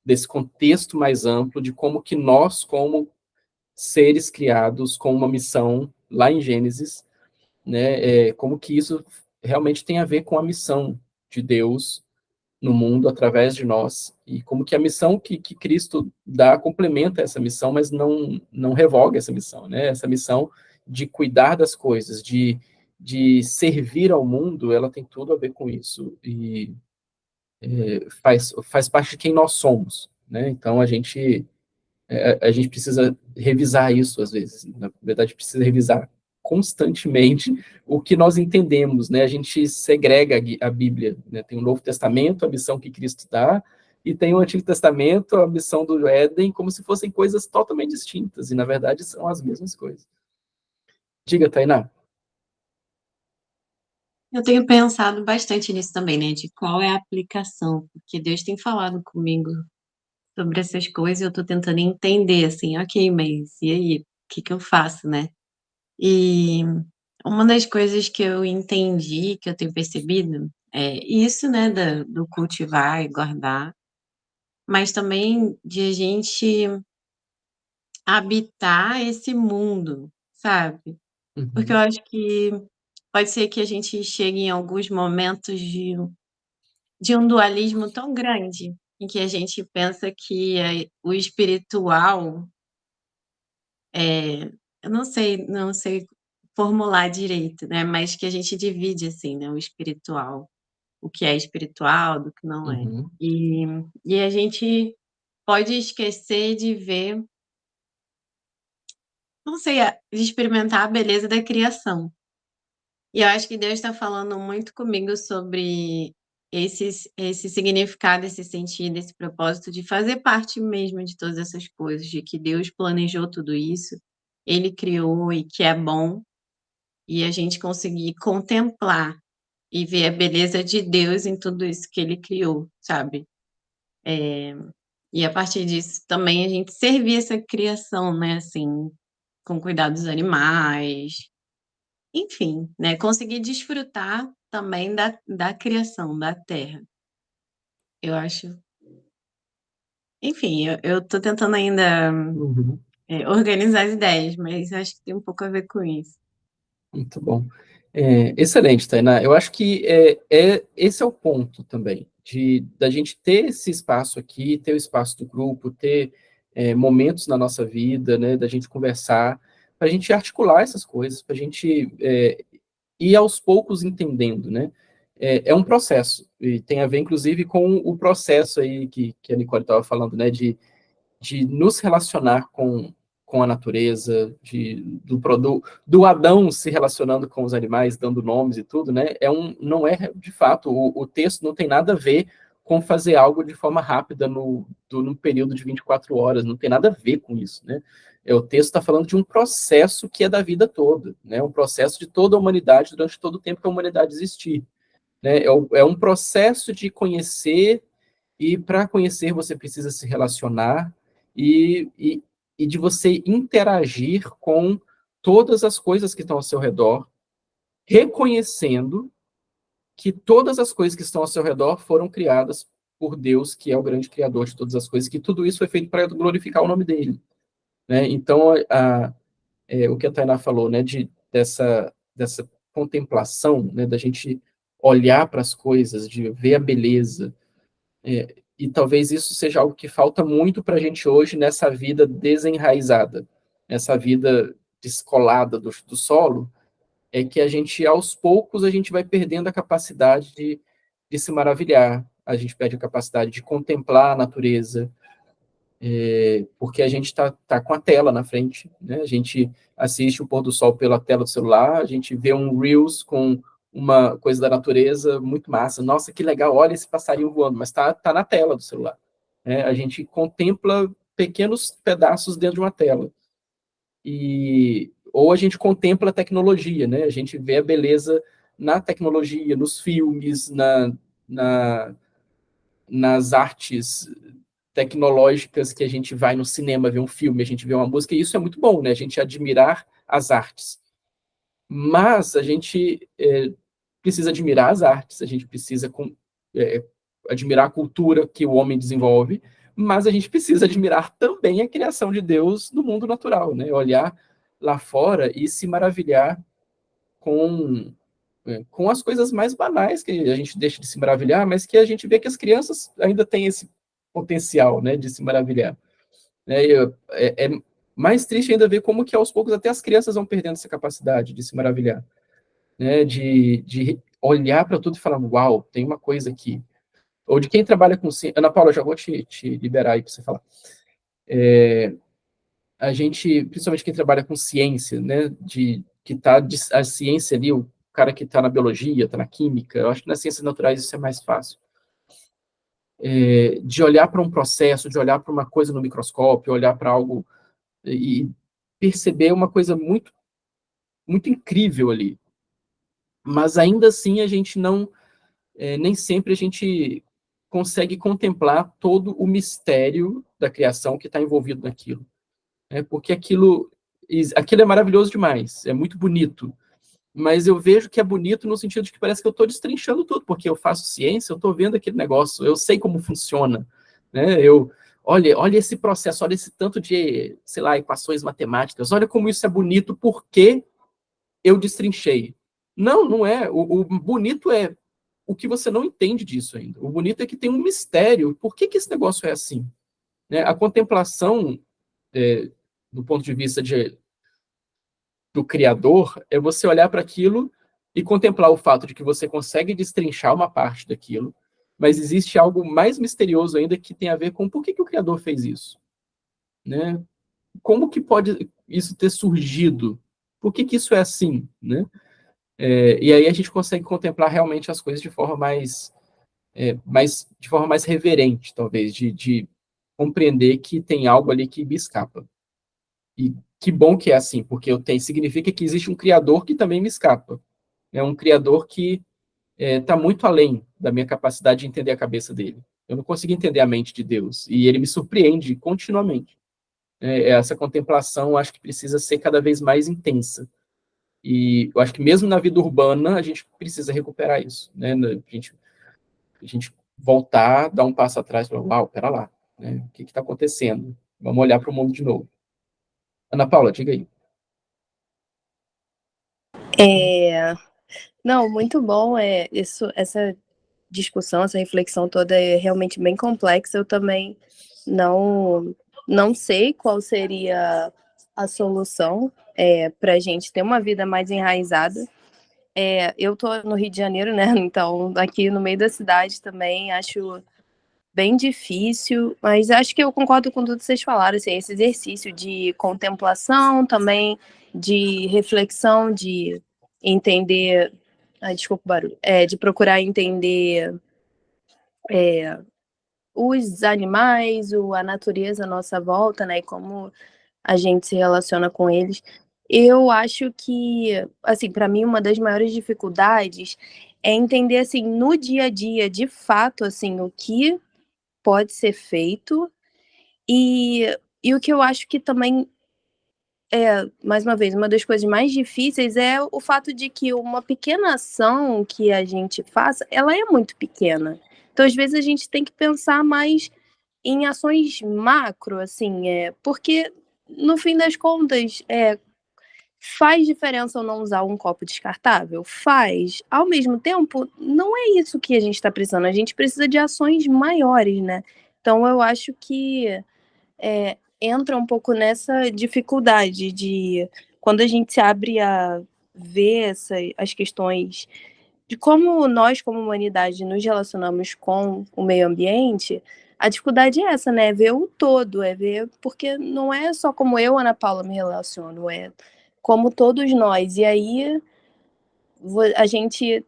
Desse contexto mais amplo de como que nós, como seres criados com uma missão lá em Gênesis, né? Como que isso realmente tem a ver com a missão de Deus no mundo através de nós e como que a missão que Cristo dá complementa essa missão, mas não revoga essa missão, né? Essa missão de cuidar das coisas, de servir ao mundo, ela tem tudo a ver com isso e faz parte de quem nós somos, né? Então a gente precisa revisar isso às vezes. Na verdade, precisa revisar constantemente o que nós entendemos, né? A gente segrega a Bíblia, né? Tem o Novo Testamento, a missão que Cristo dá, e tem o Antigo Testamento, a missão do Éden, como se fossem coisas totalmente distintas, e na verdade são as mesmas coisas. Diga, Tainá. Eu tenho pensado bastante nisso também, né? De qual é a aplicação, porque Deus tem falado comigo sobre essas coisas e eu tô tentando entender, assim, ok, mas e aí? O que que eu faço, né? E uma das coisas que eu entendi, que eu tenho percebido, é isso, né, do cultivar e guardar, mas também de a gente habitar esse mundo, sabe? Porque eu Uhum, acho que pode ser que a gente chegue em alguns momentos de um dualismo tão grande, em que a gente pensa que o espiritual, eu não sei formular direito, né, mas que a gente divide, assim, né, o espiritual, o que é espiritual do que não é. uhum, E e a gente pode esquecer de ver, não sei, de experimentar a beleza da criação. E eu acho que Deus está falando muito comigo sobre esse significado, esse sentido, esse propósito de fazer parte mesmo de todas essas coisas, de que Deus planejou tudo isso, Ele criou e que é bom, e a gente conseguir contemplar e ver a beleza de Deus em tudo isso que Ele criou, sabe. E a partir disso também a gente servir essa criação, né, assim, com cuidar dos animais, enfim, né, conseguir desfrutar também da criação, da terra. Eu acho Enfim, eu tô tentando ainda Uhum. organizar as ideias, mas acho que tem um pouco a ver com isso. Muito bom. Excelente, Tainá. Eu acho que esse é o ponto também, da gente ter esse espaço aqui, ter o espaço do grupo, ter momentos na nossa vida, né, da gente conversar, para a gente articular essas coisas, para a gente ir aos poucos entendendo, né? É um processo, e tem a ver, inclusive, com o processo aí que a Nicole estava falando, né, de nos relacionar com a natureza, do Adão se relacionando com os animais, dando nomes e tudo, né? Não é, de fato, o texto não tem nada a ver com fazer algo de forma rápida num período de 24 horas, não tem nada a ver com isso, né? O texto está falando de um processo que é da vida toda, né? Um processo de toda a humanidade durante todo o tempo que a humanidade existir, né? É um processo de conhecer, e para conhecer você precisa se relacionar e, e, e de você interagir com todas as coisas que estão ao seu redor, reconhecendo que todas as coisas que estão ao seu redor foram criadas por Deus, que é o grande criador de todas as coisas, que tudo isso foi feito para glorificar o nome dele, né? Então, o que a Tainá falou, né, dessa contemplação, né, da gente olhar para as coisas, de ver a beleza, e talvez isso seja algo que falta muito para a gente hoje nessa vida desenraizada, nessa vida descolada do solo, é que a gente, aos poucos, a gente vai perdendo a capacidade de se maravilhar, a gente perde a capacidade de contemplar a natureza, porque a gente está com a tela na frente, né? A gente assiste o pôr do sol pela tela do celular, a gente vê um Reels com uma coisa da natureza muito massa. Nossa, que legal, olha esse passarinho voando, mas tá na tela do celular, né? A gente contempla pequenos pedaços dentro de uma tela. Ou a gente contempla a tecnologia, né? A gente vê a beleza na tecnologia, nos filmes, na, nas artes tecnológicas, que a gente vai no cinema ver um filme, a gente vê uma música, e isso é muito bom, né? A gente admirar as artes. Mas a gente precisa admirar as artes, a gente precisa admirar a cultura que o homem desenvolve, mas a gente precisa admirar também a criação de Deus no mundo natural, né? Olhar lá fora e se maravilhar com as coisas mais banais, que a gente deixa de se maravilhar, mas que a gente vê que as crianças ainda têm esse potencial, né, de se maravilhar. É mais triste ainda ver como que aos poucos até as crianças vão perdendo essa capacidade de se maravilhar, né, de olhar para tudo e falar, uau, tem uma coisa aqui. Ou de quem trabalha com ciência. Ana Paula, já vou te liberar aí para você falar. A gente, principalmente quem trabalha com ciência, né, que tá a ciência ali, o cara que está na biologia, está na química, eu acho que nas ciências naturais isso é mais fácil. De olhar para um processo, de olhar para uma coisa no microscópio, olhar para algo e perceber uma coisa muito, muito incrível ali. Mas ainda assim a gente não, nem sempre a gente consegue contemplar todo o mistério da criação que está envolvido naquilo. Porque aquilo é maravilhoso demais, é muito bonito, mas eu vejo que é bonito no sentido de que parece que eu estou destrinchando tudo, porque eu faço ciência, eu estou vendo aquele negócio, eu sei como funciona, né? Olha esse processo, olha esse tanto de, sei lá, equações matemáticas, olha como isso é bonito, porque eu destrinchei. Não é. O bonito é o que você não entende disso ainda. O bonito é que tem um mistério. Por que esse negócio é assim? Né? A contemplação, do ponto de vista do criador, é você olhar para aquilo e contemplar o fato de que você consegue destrinchar uma parte daquilo, mas existe algo mais misterioso ainda que tem a ver com por que o criador fez isso, né? Como que pode isso ter surgido? Por que isso é assim, né? E aí a gente consegue contemplar realmente as coisas de forma de forma mais reverente, talvez, de compreender que tem algo ali que me escapa. E que bom que é assim, porque significa que existe um criador que também me escapa. É um criador que está muito além da minha capacidade de entender a cabeça dele. Eu não consigo entender a mente de Deus, e ele me surpreende continuamente. Essa contemplação, eu acho que precisa ser cada vez mais intensa. E eu acho que mesmo na vida urbana, a gente precisa recuperar isso, né? A gente voltar, dar um passo atrás e falar, uau, pera lá, né? O que está acontecendo? Vamos olhar para o mundo de novo. Ana Paula, diga aí. Não, muito bom. Essa discussão, essa reflexão toda é realmente bem complexa. Eu também não sei qual seria a solução para a gente ter uma vida mais enraizada. Eu tô no Rio de Janeiro, né? Então, aqui no meio da cidade também acho bem difícil, mas acho que eu concordo com tudo que vocês falaram, assim, esse exercício de contemplação também, de reflexão, de entender, desculpa o barulho, de procurar entender os animais, a natureza à nossa volta, né, e como a gente se relaciona com eles. Eu acho que, assim, para mim uma das maiores dificuldades é entender, assim, no dia a dia, de fato, assim, o que pode ser feito. E o que eu acho que também mais uma vez, uma das coisas mais difíceis é o fato de que uma pequena ação que a gente faça, ela é muito pequena. Então, às vezes, a gente tem que pensar mais em ações macro, assim, porque no fim das contas, faz diferença ou não usar um copo descartável? Faz. Ao mesmo tempo, não é isso que a gente está precisando, a gente precisa de ações maiores, né? Então, eu acho que entra um pouco nessa dificuldade de quando a gente se abre a ver as questões de como nós, como humanidade, nos relacionamos com o meio ambiente, a dificuldade é essa, né? É ver o todo, é ver, porque não é só como eu, Ana Paula, me relaciono, é como todos nós. E aí a gente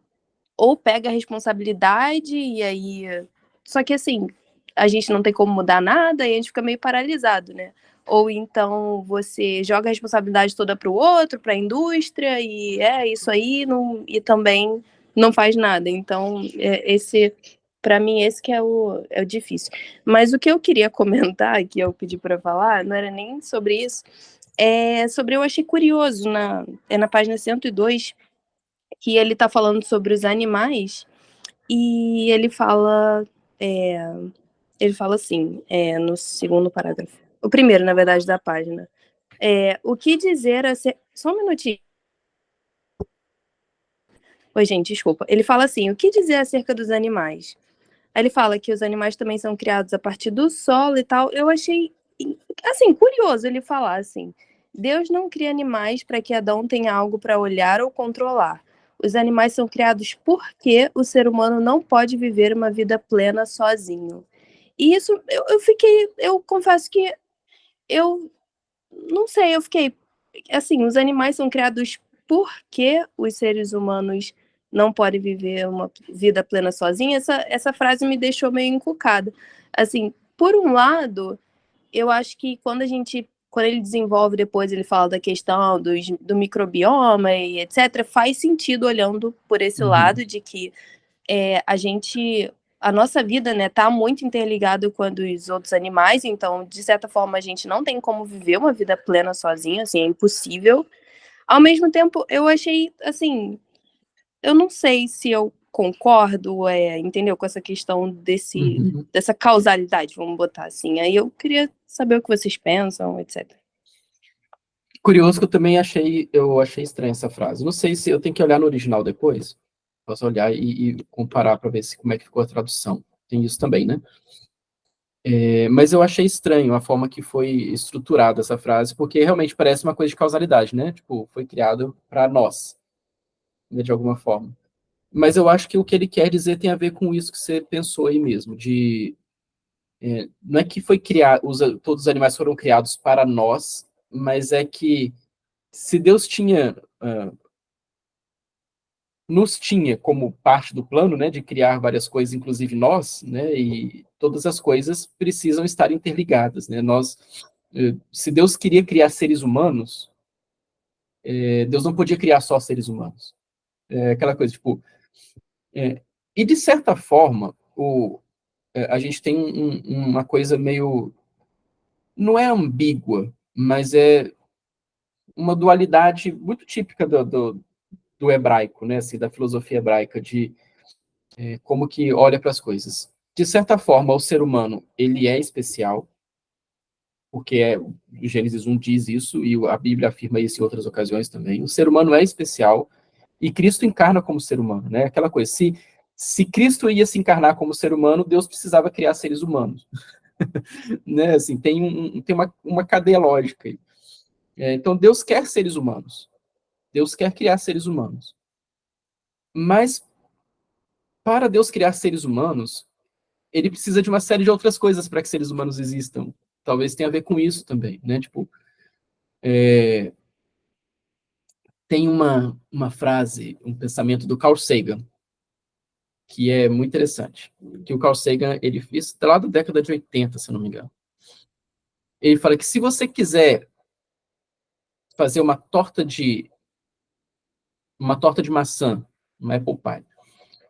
ou pega a responsabilidade e aí. Só que assim, a gente não tem como mudar nada e a gente fica meio paralisado, né? Ou então você joga a responsabilidade toda para o outro, para a indústria, e é isso aí, não, e também não faz nada. Então, para mim, esse que é o difícil. Mas o que eu queria comentar, que eu pedi para falar, não era nem sobre isso, eu achei curioso, na página 102, que ele está falando sobre os animais, e ele fala assim, no segundo parágrafo, o primeiro, na verdade, da página. O que dizer Só um minutinho. Oi, gente, desculpa. Ele fala assim, o que dizer acerca dos animais? Aí ele fala que os animais também são criados a partir do solo e tal. Eu achei, assim, curioso ele falar assim, Deus não cria animais para que Adão tenha algo para olhar ou controlar. Os animais são criados porque o ser humano não pode viver uma vida plena sozinho. E isso, eu confesso que eu não sei, eu fiquei, assim, os animais são criados porque os seres humanos não podem viver uma vida plena sozinha. Essa frase me deixou meio encucada. Assim, por um lado, eu acho que quando ele desenvolve depois, ele fala da questão do microbioma e etc., faz sentido olhando por esse lado de que a nossa vida, né, tá muito interligado com a dos outros animais, então, de certa forma, a gente não tem como viver uma vida plena sozinho, assim, é impossível. Ao mesmo tempo, eu achei, assim, eu não sei se eu concordo, entendeu, com essa questão dessa causalidade, vamos botar assim. Aí eu queria saber o que vocês pensam, etc. Curioso que eu achei estranha essa frase. Não sei se eu tenho que olhar no original depois. Posso olhar e comparar para ver como é que ficou a tradução. Tem isso também, né? Mas eu achei estranho a forma que foi estruturada essa frase, porque realmente parece uma coisa de causalidade, né? Tipo, foi criado para nós, né, de alguma forma. Mas eu acho que o que ele quer dizer tem a ver com isso que você pensou aí mesmo, não é que foi criado, todos os animais foram criados para nós, mas é que se Deus nos tinha como parte do plano, né, de criar várias coisas, inclusive nós, né, e todas as coisas precisam estar interligadas, né, se Deus queria criar seres humanos, Deus não podia criar só seres humanos, aquela coisa, tipo, e de certa forma, a gente tem uma coisa meio, não é ambígua, mas é uma dualidade muito típica do hebraico, né, assim, da filosofia hebraica, de como que olha para as coisas. de certa forma, o ser humano, ele é especial, porque o Gênesis 1 diz isso, e a Bíblia afirma isso em outras ocasiões também. O ser humano é especial, e Cristo encarna como ser humano, né? Aquela coisa, se Cristo ia se encarnar como ser humano, Deus precisava criar seres humanos. Né? Assim, tem uma cadeia lógica aí. Então, Deus quer seres humanos. Deus quer criar seres humanos. Mas, para Deus criar seres humanos, ele precisa de uma série de outras coisas para que seres humanos existam. Talvez tenha a ver com isso também, né? Tipo, tem uma frase, um pensamento do Carl Sagan, que é muito interessante. Que o Carl Sagan, ele fez lá da década de 80, se eu não me engano. Ele fala que se você quiser fazer uma torta de maçã, um apple pie,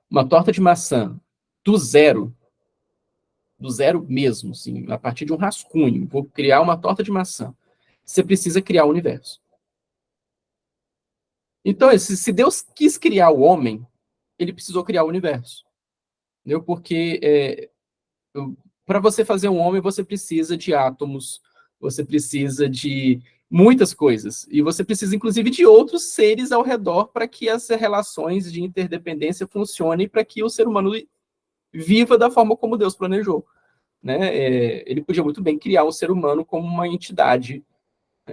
uma torta de maçã do zero mesmo, assim, a partir de um rascunho, vou criar uma torta de maçã. Você precisa criar o universo. Então, se Deus quis criar o homem, ele precisou criar o universo. Entendeu? Porque para você fazer um homem, você precisa de átomos, você precisa de muitas coisas. E você precisa, inclusive, de outros seres ao redor para que as relações de interdependência funcionem, para que o ser humano viva da forma como Deus planejou. Né? Ele podia muito bem criar o ser humano como uma entidade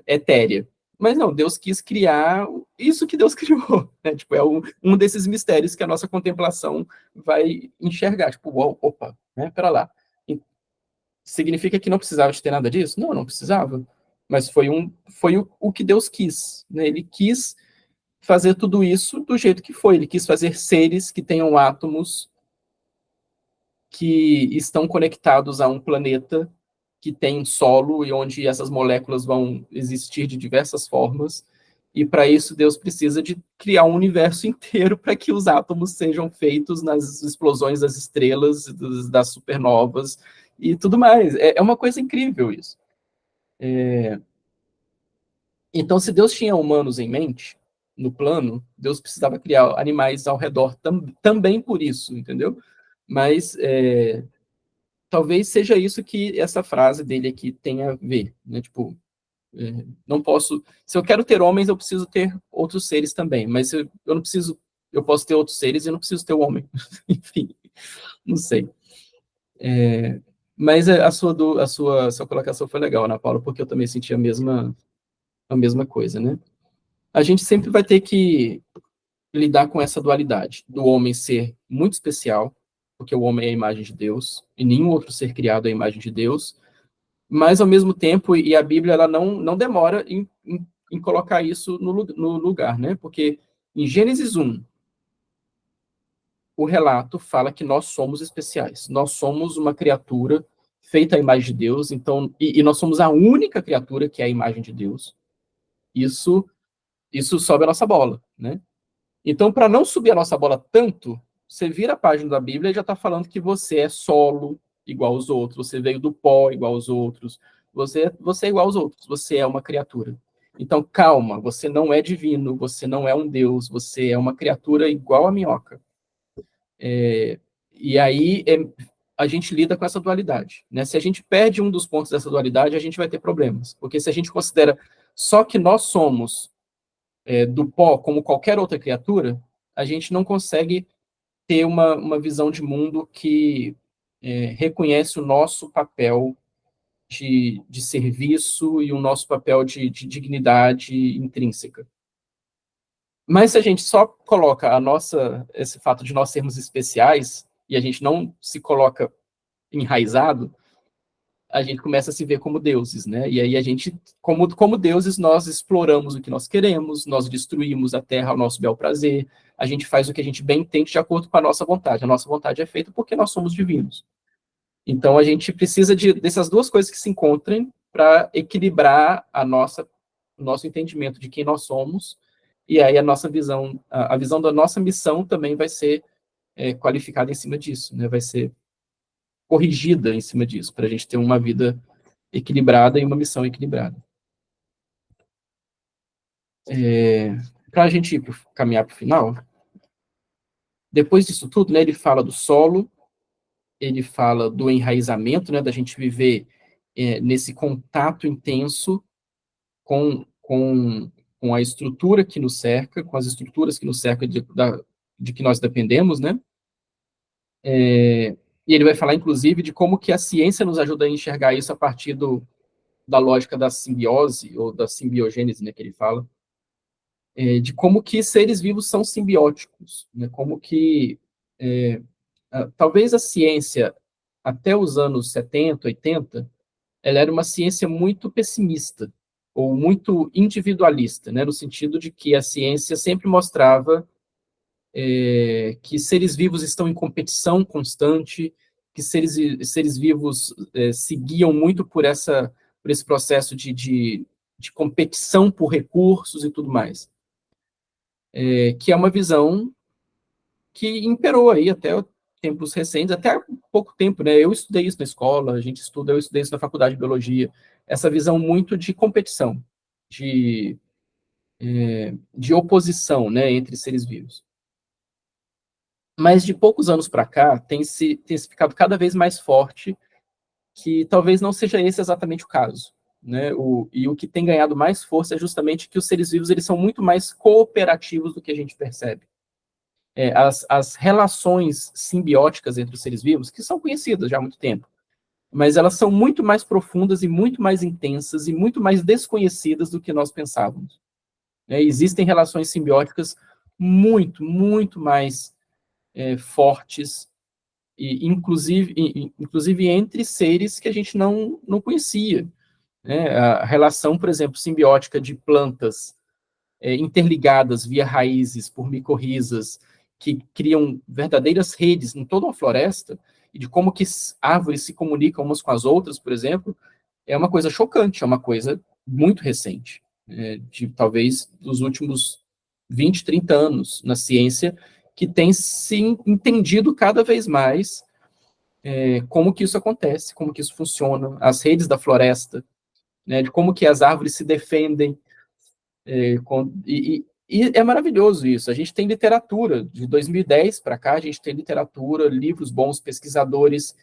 etérea. Mas não, Deus quis criar isso que Deus criou. Né? Tipo, é um desses mistérios que a nossa contemplação vai enxergar. Tipo, uau, opa, né? Pera lá. Significa que não precisava de ter nada disso? Não, não precisava. Mas foi o que Deus quis. Né? Ele quis fazer tudo isso do jeito que foi. Ele quis fazer seres que tenham átomos que estão conectados a um planeta que tem solo e onde essas moléculas vão existir de diversas formas. E para isso Deus precisa de criar um universo inteiro para que os átomos sejam feitos nas explosões das estrelas, das supernovas e tudo mais. É uma coisa incrível isso. Então, se Deus tinha humanos em mente, no plano, Deus precisava criar animais ao redor também por isso, entendeu? Mas talvez seja isso que essa frase dele aqui tem a ver, né? Tipo, não posso. Se eu quero ter homens, eu preciso ter outros seres também. Mas eu não preciso. Eu posso ter outros seres e eu não preciso ter o homem. Enfim, não sei. Mas a sua colocação foi legal, Ana Paula, porque eu também senti a mesma coisa, né? A gente sempre vai ter que lidar com essa dualidade do homem ser muito especial, porque o homem é a imagem de Deus e nenhum outro ser criado é a imagem de Deus. Mas, ao mesmo tempo, e a Bíblia ela não demora em colocar isso no lugar, né? Porque em Gênesis 1, o relato fala que nós somos especiais. Nós somos uma criatura feita à imagem de Deus, então, e nós somos a única criatura que é a imagem de Deus. Isso sobe a nossa bola, né? Então, para não subir a nossa bola tanto, você vira a página da Bíblia e já está falando que você é solo igual aos outros, você veio do pó igual aos outros, você é igual aos outros, você é uma criatura. Então, calma, você não é divino, você não é um Deus, você é uma criatura igual a minhoca. E aí a gente lida com essa dualidade. Né? Se a gente perde um dos pontos dessa dualidade, a gente vai ter problemas. Porque se a gente considera só que nós somos do pó como qualquer outra criatura, a gente não consegue ter uma visão de mundo que reconhece o nosso papel de serviço e o nosso papel de dignidade intrínseca. Mas se a gente só coloca esse fato de nós sermos especiais e a gente não se coloca enraizado, a gente começa a se ver como deuses, né? E aí a gente, como deuses, nós exploramos o que nós queremos, nós destruímos a terra ao nosso bel prazer, a gente faz o que a gente bem entende de acordo com a nossa vontade. A nossa vontade é feita porque nós somos divinos. Então a gente precisa dessas duas coisas que se encontrem para equilibrar o nosso entendimento de quem nós somos, e aí a nossa visão, a visão da nossa missão também vai ser qualificada em cima disso, né? Vai ser corrigida em cima disso, para a gente ter uma vida equilibrada e uma missão equilibrada. Para a gente caminhar para o final, depois disso tudo, né, ele fala do solo, ele fala do enraizamento, né, da gente viver nesse contato intenso com a estrutura que nos cerca, com as estruturas que nos cercam de que nós dependemos, né? E ele vai falar, inclusive, de como que a ciência nos ajuda a enxergar isso a partir da lógica da simbiose, ou da simbiogênese, né, que ele fala, de como que seres vivos são simbióticos, né? Como que talvez a ciência, até os anos 70, 80, ela era uma ciência muito pessimista, ou muito individualista, né, no sentido de que a ciência sempre mostrava que seres vivos estão em competição constante, que seres vivos seguiam muito por esse processo de competição por recursos e tudo mais, que é uma visão que imperou aí até tempos recentes, até há pouco tempo, né? Eu estudei isso na escola, a gente estuda, eu estudei isso na faculdade de biologia, essa visão muito de competição, de oposição, né, entre seres vivos. Mas de poucos anos para cá, tem se ficado cada vez mais forte que talvez não seja esse exatamente o caso, né? E o que tem ganhado mais força é justamente que os seres vivos eles são muito mais cooperativos do que a gente percebe. As relações simbióticas entre os seres vivos, que são conhecidas já há muito tempo, mas elas são muito mais profundas e muito mais intensas e muito mais desconhecidas do que nós pensávamos. Existem relações simbióticas muito, muito mais fortes, e inclusive entre seres que a gente não conhecia. Né? A relação, por exemplo, simbiótica de plantas interligadas via raízes por micorrizas, que criam verdadeiras redes em toda uma floresta, e de como que árvores se comunicam umas com as outras, por exemplo, é uma coisa chocante, é uma coisa muito recente, de talvez dos últimos 20, 30 anos na ciência, que tem se entendido cada vez mais como que isso acontece, como que isso funciona, as redes da floresta, né, de como que as árvores se defendem, e é maravilhoso isso. A gente tem literatura, de 2010 para cá, a gente tem literatura, livros bons, pesquisadores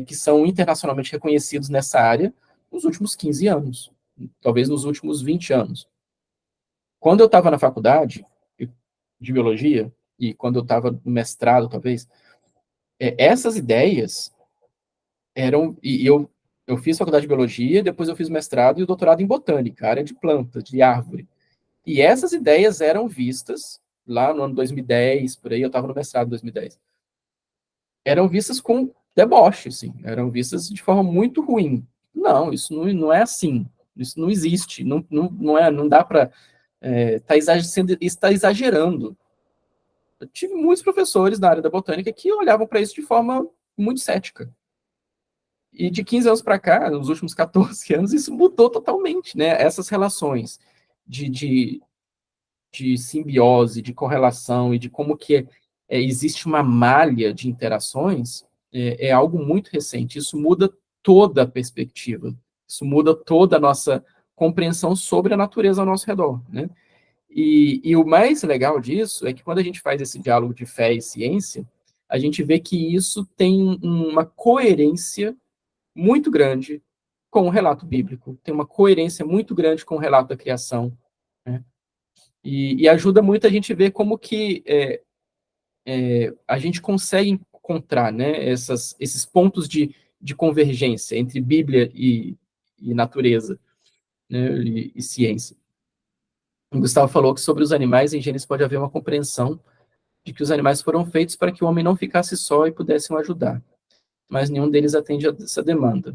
que são internacionalmente reconhecidos nessa área nos últimos 15 anos, talvez nos últimos 20 anos. Quando eu estava na faculdade de biologia, e quando eu estava no mestrado, talvez, essas ideias eram... eu fiz faculdade de biologia, depois eu fiz mestrado e o doutorado em botânica, área de planta, de árvore. E essas ideias eram vistas, lá no ano 2010, por aí, eu estava no mestrado em 2010, eram vistas com deboche, assim, eram vistas de forma muito ruim. Não, isso não é assim, isso não existe, não dá para está exagerando. Eu tive muitos professores na área da botânica que olhavam para isso de forma muito cética. E de 15 anos para cá, nos últimos 14 anos, isso mudou totalmente, né? Essas relações de simbiose, de correlação e de como que existe uma malha de interações, é algo muito recente. Isso muda toda a perspectiva, isso muda toda a nossa compreensão sobre a natureza ao nosso redor, né? E o mais legal disso é que quando a gente faz esse diálogo de fé e ciência, a gente vê que isso tem uma coerência muito grande com o relato bíblico, tem uma coerência muito grande com o relato da criação, né? E ajuda muito a gente ver como que a gente consegue encontrar, né, esses pontos de convergência entre Bíblia e natureza, né, e ciência. O Gustavo falou que sobre os animais, em Gênesis pode haver uma compreensão de que os animais foram feitos para que o homem não ficasse só e pudessem o ajudar, mas nenhum deles atende a essa demanda.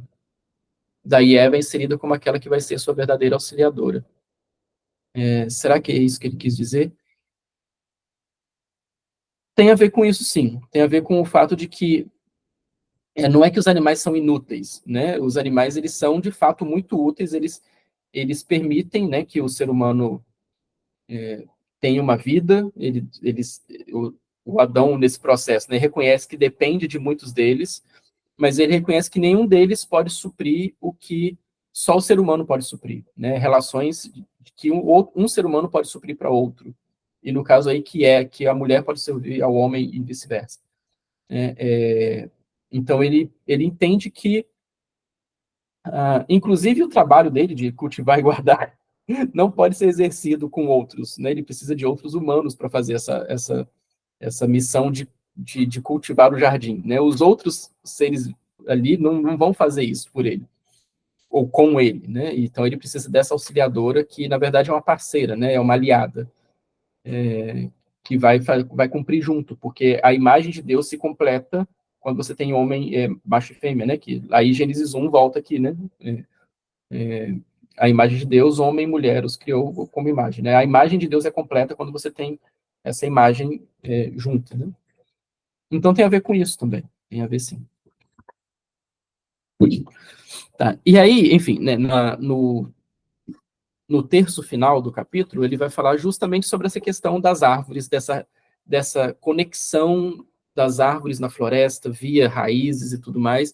Daí Eva é inserida como aquela que vai ser sua verdadeira auxiliadora. Será que é isso que ele quis dizer? Tem a ver com isso, sim. Tem a ver com o fato de que não é que os animais são inúteis, né? Os animais, eles são, de fato, muito úteis, eles permitem, né, que o ser humano tenha uma vida, o Adão, nesse processo, né, reconhece que depende de muitos deles, mas ele reconhece que nenhum deles pode suprir o que só o ser humano pode suprir, né? Relações que um ser humano pode suprir para outro. E no caso aí que a mulher pode servir ao homem e vice-versa. Então, ele entende que, inclusive, o trabalho dele de cultivar e guardar não pode ser exercido com outros, né? Ele precisa de outros humanos para fazer essa missão de cultivar o jardim, né? Os outros seres ali não vão fazer isso por ele, ou com ele, né? Então, ele precisa dessa auxiliadora, que, na verdade, é uma parceira, né? É uma aliada, que vai cumprir junto, porque a imagem de Deus se completa quando você tem homem, macho e fêmea, né? Que aí Gênesis 1 volta aqui, né? A imagem de Deus, homem e mulher, os criou como imagem, né? A imagem de Deus é completa quando você tem essa imagem junta, né? Então tem a ver com isso também, tem a ver sim. Tá. E aí, enfim, né, no terço final do capítulo, ele vai falar justamente sobre essa questão das árvores, dessa conexão das árvores na floresta, via raízes e tudo mais,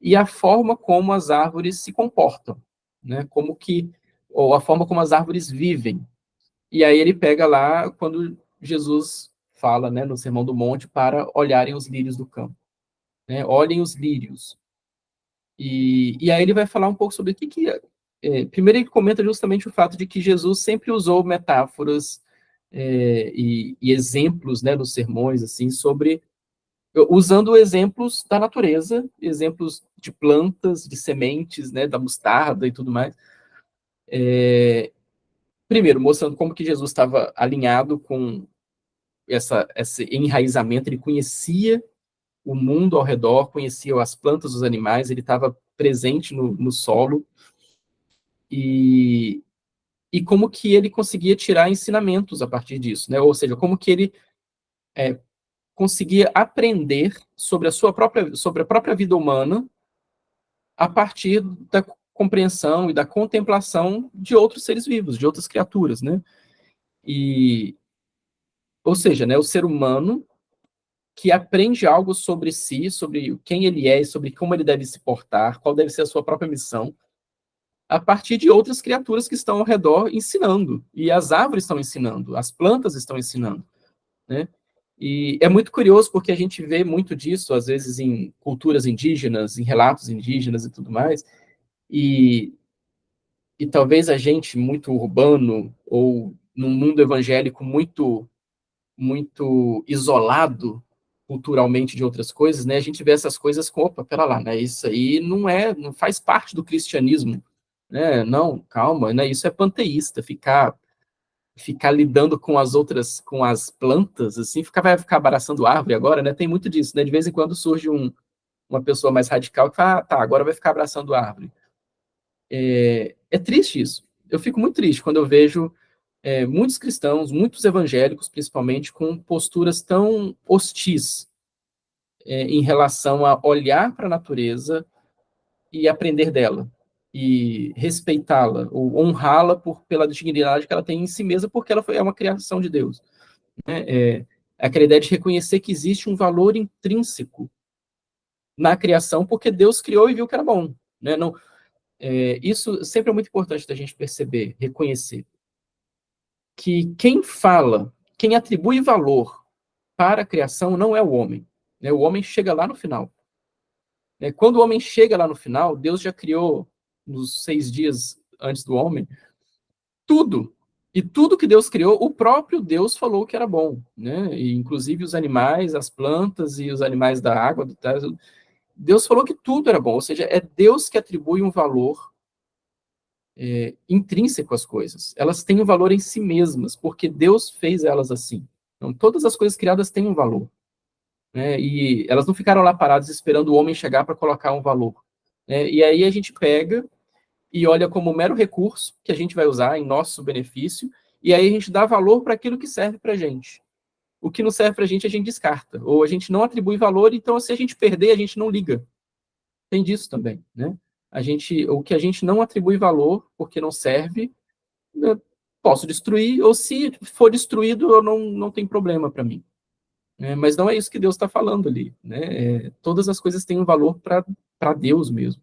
e a forma como as árvores se comportam, né? Ou a forma como as árvores vivem. E aí ele pega lá quando Jesus fala, né, no Sermão do Monte, para olharem os lírios do campo, né? Olhem os lírios. E aí ele vai falar um pouco sobre o que primeiro ele comenta justamente o fato de que Jesus sempre usou metáforas e exemplos, né, nos sermões, assim, usando exemplos da natureza, exemplos de plantas, de sementes, né, da mostarda e tudo mais. Primeiro, mostrando como que Jesus estava alinhado com esse enraizamento, ele conhecia o mundo ao redor, conhecia as plantas, os animais, ele estava presente no solo, e como que ele conseguia tirar ensinamentos a partir disso, né? Ou seja, como que ele conseguia aprender sobre sobre a própria vida humana a partir da compreensão e da contemplação de outros seres vivos, de outras criaturas, né? Ou seja, né, o ser humano que aprende algo sobre si, sobre quem ele é, sobre como ele deve se portar, qual deve ser a sua própria missão, a partir de outras criaturas que estão ao redor ensinando. E as árvores estão ensinando, as plantas estão ensinando, né? E é muito curioso porque a gente vê muito disso, às vezes, em culturas indígenas, em relatos indígenas e tudo mais, e, e talvez a gente, muito urbano, ou num mundo evangélico muito isolado culturalmente de outras coisas, né? A gente vê essas coisas com, opa, pera lá, né? Isso aí não faz parte do cristianismo, né? Não, calma, né? Isso é panteísta, ficar lidando com com as plantas, assim, vai ficar abraçando árvore agora, né? Tem muito disso, né? De vez em quando surge uma pessoa mais radical que fala, tá, agora vai ficar abraçando árvore. É triste isso. Eu fico muito triste quando eu vejo muitos cristãos, muitos evangélicos, principalmente, com posturas tão hostis em relação a olhar para a natureza e aprender dela, e respeitá-la, ou honrá-la pela dignidade que ela tem em si mesma, porque ela é uma criação de Deus. Né? Aquela ideia de reconhecer que existe um valor intrínseco na criação, porque Deus criou e viu que era bom. Né? Não, isso sempre é muito importante da gente perceber, reconhecer, que quem atribui valor para a criação não é o homem. Né? O homem chega lá no final. Né? Quando o homem chega lá no final, Deus já criou, nos 6 dias antes do homem, tudo. E tudo que Deus criou, o próprio Deus falou que era bom. Né? E, inclusive os animais, as plantas e os animais da água. Deus falou que tudo era bom. Ou seja, é Deus que atribui um valor intrínseco às coisas. Elas têm um valor em si mesmas, porque Deus fez elas assim. Então, todas as coisas criadas têm um valor. Né? E elas não ficaram lá paradas esperando o homem chegar para colocar um valor. Né? E aí a gente pega e olha como um mero recurso que a gente vai usar em nosso benefício, e aí a gente dá valor para aquilo que serve para a gente. O que não serve para a gente descarta, ou a gente não atribui valor, então se a gente perder, a gente não liga. Tem disso também, né? O que a gente não atribui valor porque não serve, eu posso destruir, ou se for destruído, eu não tem problema para mim. Mas não é isso que Deus está falando ali. Né? Todas as coisas têm um valor para Deus mesmo.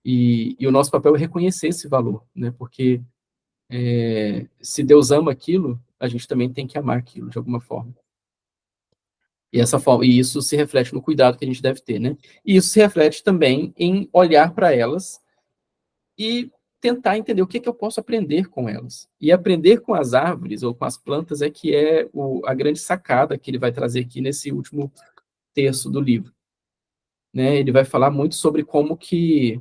E o nosso papel é reconhecer esse valor, né? Porque se Deus ama aquilo, a gente também tem que amar aquilo de alguma forma. E isso se reflete no cuidado que a gente deve ter, né? E isso se reflete também em olhar para elas e tentar entender o que eu posso aprender com elas. E aprender com as árvores ou com as plantas é que é a grande sacada que ele vai trazer aqui nesse último terço do livro. Né? Ele vai falar muito sobre como que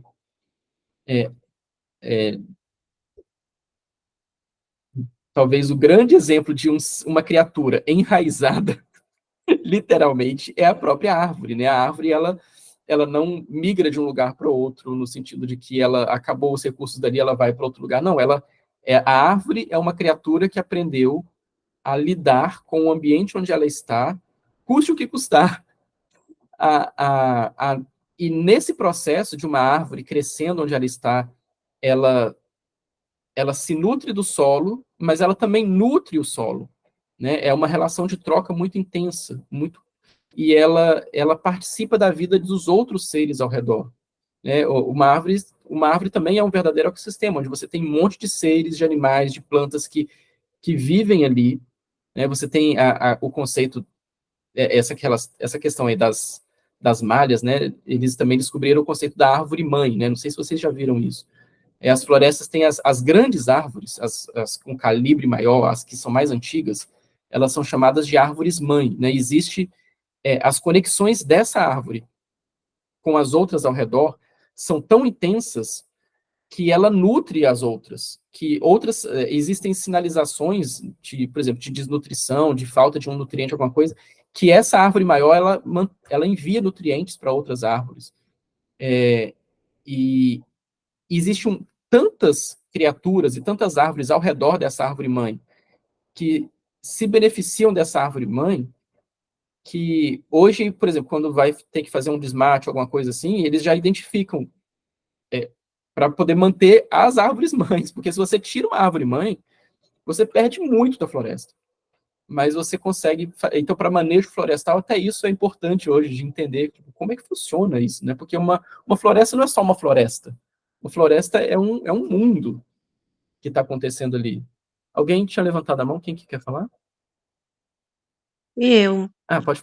talvez o grande exemplo de uma criatura enraizada, literalmente, é a própria árvore. Né? A árvore, ela não migra de um lugar para o outro, no sentido de que ela acabou os recursos dali, ela vai para outro lugar. Não, a árvore é uma criatura que aprendeu a lidar com o ambiente onde ela está, custe o que custar. E nesse processo de uma árvore crescendo onde ela está, ela se nutre do solo, mas ela também nutre o solo. Né? É uma relação de troca muito intensa, e ela participa da vida dos outros seres ao redor. Né? Uma árvore também é um verdadeiro ecossistema, onde você tem um monte de seres, de animais, de plantas que vivem ali. Né? Você tem o conceito, essa questão aí das malhas, né? Eles também descobriram o conceito da árvore-mãe, né? Não sei se vocês já viram isso. As florestas têm as grandes árvores, as com calibre maior, as que são mais antigas, elas são chamadas de árvores-mãe, né? Existe as conexões dessa árvore com as outras ao redor são tão intensas que ela nutre as outras, que outras existem sinalizações de, por exemplo, de desnutrição, de falta de um nutriente, alguma coisa, que essa árvore maior ela envia nutrientes para outras árvores. E existem tantas criaturas e tantas árvores ao redor dessa árvore mãe que se beneficiam dessa árvore mãe, que hoje, por exemplo, quando vai ter que fazer um desmate, alguma coisa assim, eles já identificam para poder manter as árvores mães, porque se você tira uma árvore mãe, você perde muito da floresta. Mas você consegue, então para manejo florestal, até isso é importante hoje, de entender como é que funciona isso, né? Porque uma floresta não é só uma floresta. Uma floresta é um mundo que está acontecendo ali. Alguém tinha levantado a mão? Quem que quer falar? E eu, Pode.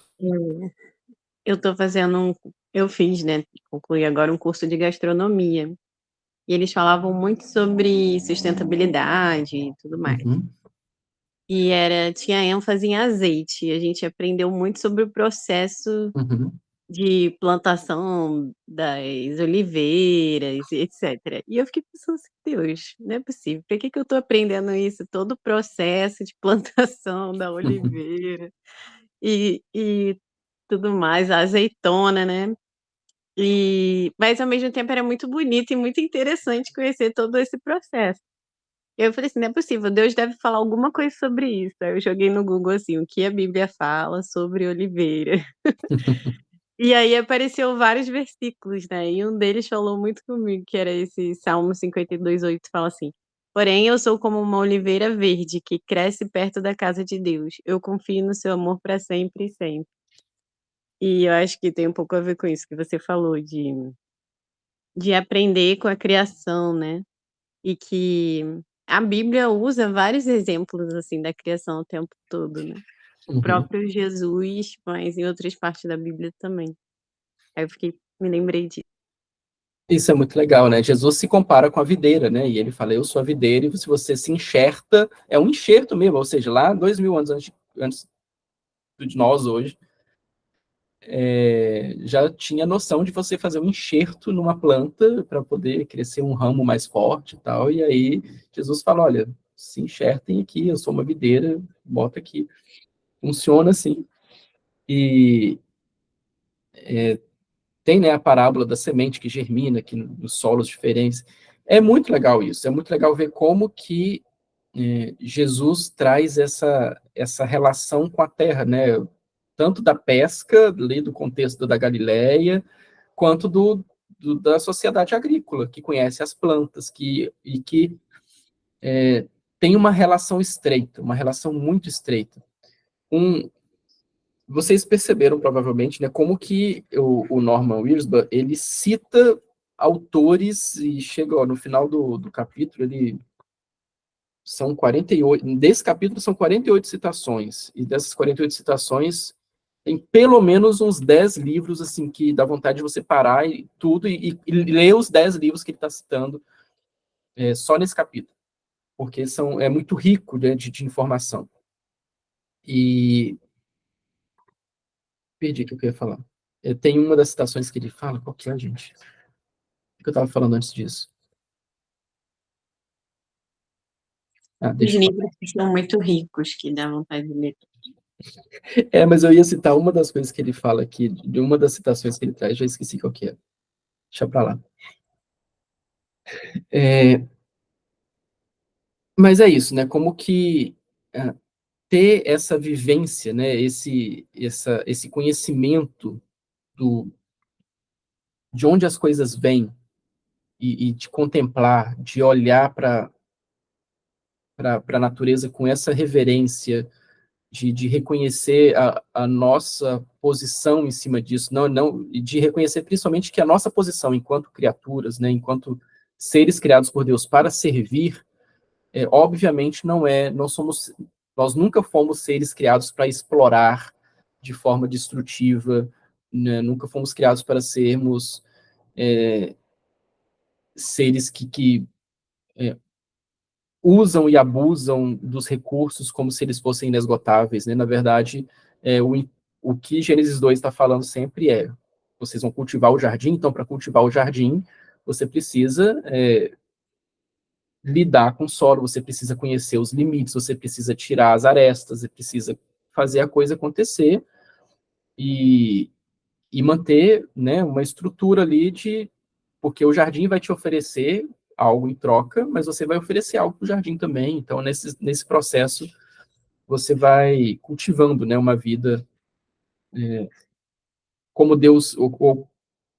eu tô fazendo eu fiz, né, concluí agora um curso de gastronomia. E eles falavam muito sobre sustentabilidade e tudo mais. Uhum. E tinha ênfase em azeite. E a gente aprendeu muito sobre o processo Uhum. de plantação das oliveiras, etc. E eu fiquei pensando assim, Deus, não é possível. Por que eu estou aprendendo isso? Todo o processo de plantação da oliveira e tudo mais, a azeitona, né? Mas ao mesmo tempo era muito bonito e muito interessante conhecer todo esse processo. Eu falei assim, não é possível, Deus deve falar alguma coisa sobre isso. Aí eu joguei no Google assim, o que a Bíblia fala sobre oliveira. E aí apareceu vários versículos, né? E um deles falou muito comigo, que era esse Salmo 52:8, fala assim: "Porém eu sou como uma oliveira verde que cresce perto da casa de Deus. Eu confio no seu amor para sempre e sempre." E eu acho que tem um pouco a ver com isso que você falou de aprender com a criação, né? E que a Bíblia usa vários exemplos, assim, da criação o tempo todo, né? O Uhum. próprio Jesus, mas em outras partes da Bíblia também. Aí me lembrei disso. Isso é muito legal, né? Jesus se compara com a videira, né? E ele fala, eu sou a videira, e se você se enxerta, é um enxerto mesmo, ou seja, lá 2000 anos antes de nós hoje, já tinha noção de você fazer um enxerto numa planta para poder crescer um ramo mais forte e tal. E aí Jesus fala, olha, se enxertem aqui, eu sou uma videira, bota aqui. Funciona assim. E tem, né, a parábola da semente que germina aqui nos solos diferentes. É muito legal isso, é muito legal ver como que Jesus traz essa relação com a terra, né? Tanto da pesca, ali do contexto da Galileia, quanto da sociedade agrícola, que conhece as plantas, que tem uma relação estreita, uma relação muito estreita. Vocês perceberam, provavelmente, né, como que o Norman Wirsba, ele cita autores, e chega no final do capítulo, são 48, desse capítulo são 48 citações, e dessas 48 citações, tem pelo menos uns 10 livros, assim, que dá vontade de você parar e tudo e ler os 10 livros que ele está citando só nesse capítulo, porque é muito rico, né, de informação. E perdi o que eu ia falar. Tem uma das citações que ele fala, qual que é, gente? O que eu estava falando antes disso? Os Deixa eu falar. livros que são muito ricos, que dá vontade de ler. Mas eu ia citar uma das coisas que ele fala aqui, de uma das citações que ele traz, já esqueci qual que é. Deixa pra lá. Mas é isso, né? Como que ter essa vivência, né? Esse conhecimento de onde as coisas vêm e de contemplar, de olhar para a natureza com essa reverência, de reconhecer a nossa posição em cima disso, não, e de reconhecer principalmente que a nossa posição enquanto criaturas, né, enquanto seres criados por Deus para servir, obviamente nós nunca fomos seres criados para explorar de forma destrutiva, né, nunca fomos criados para sermos seres que usam e abusam dos recursos como se eles fossem inesgotáveis, né? Na verdade, o que Gênesis 2 está falando sempre vocês vão cultivar o jardim, então para cultivar o jardim, você precisa lidar com o solo, você precisa conhecer os limites, você precisa tirar as arestas, você precisa fazer a coisa acontecer e, e manter, né, uma estrutura ali porque o jardim vai te oferecer algo em troca, mas você vai oferecer algo para o jardim também. Então, nesse processo, você vai cultivando, né, uma vida como Deus, ou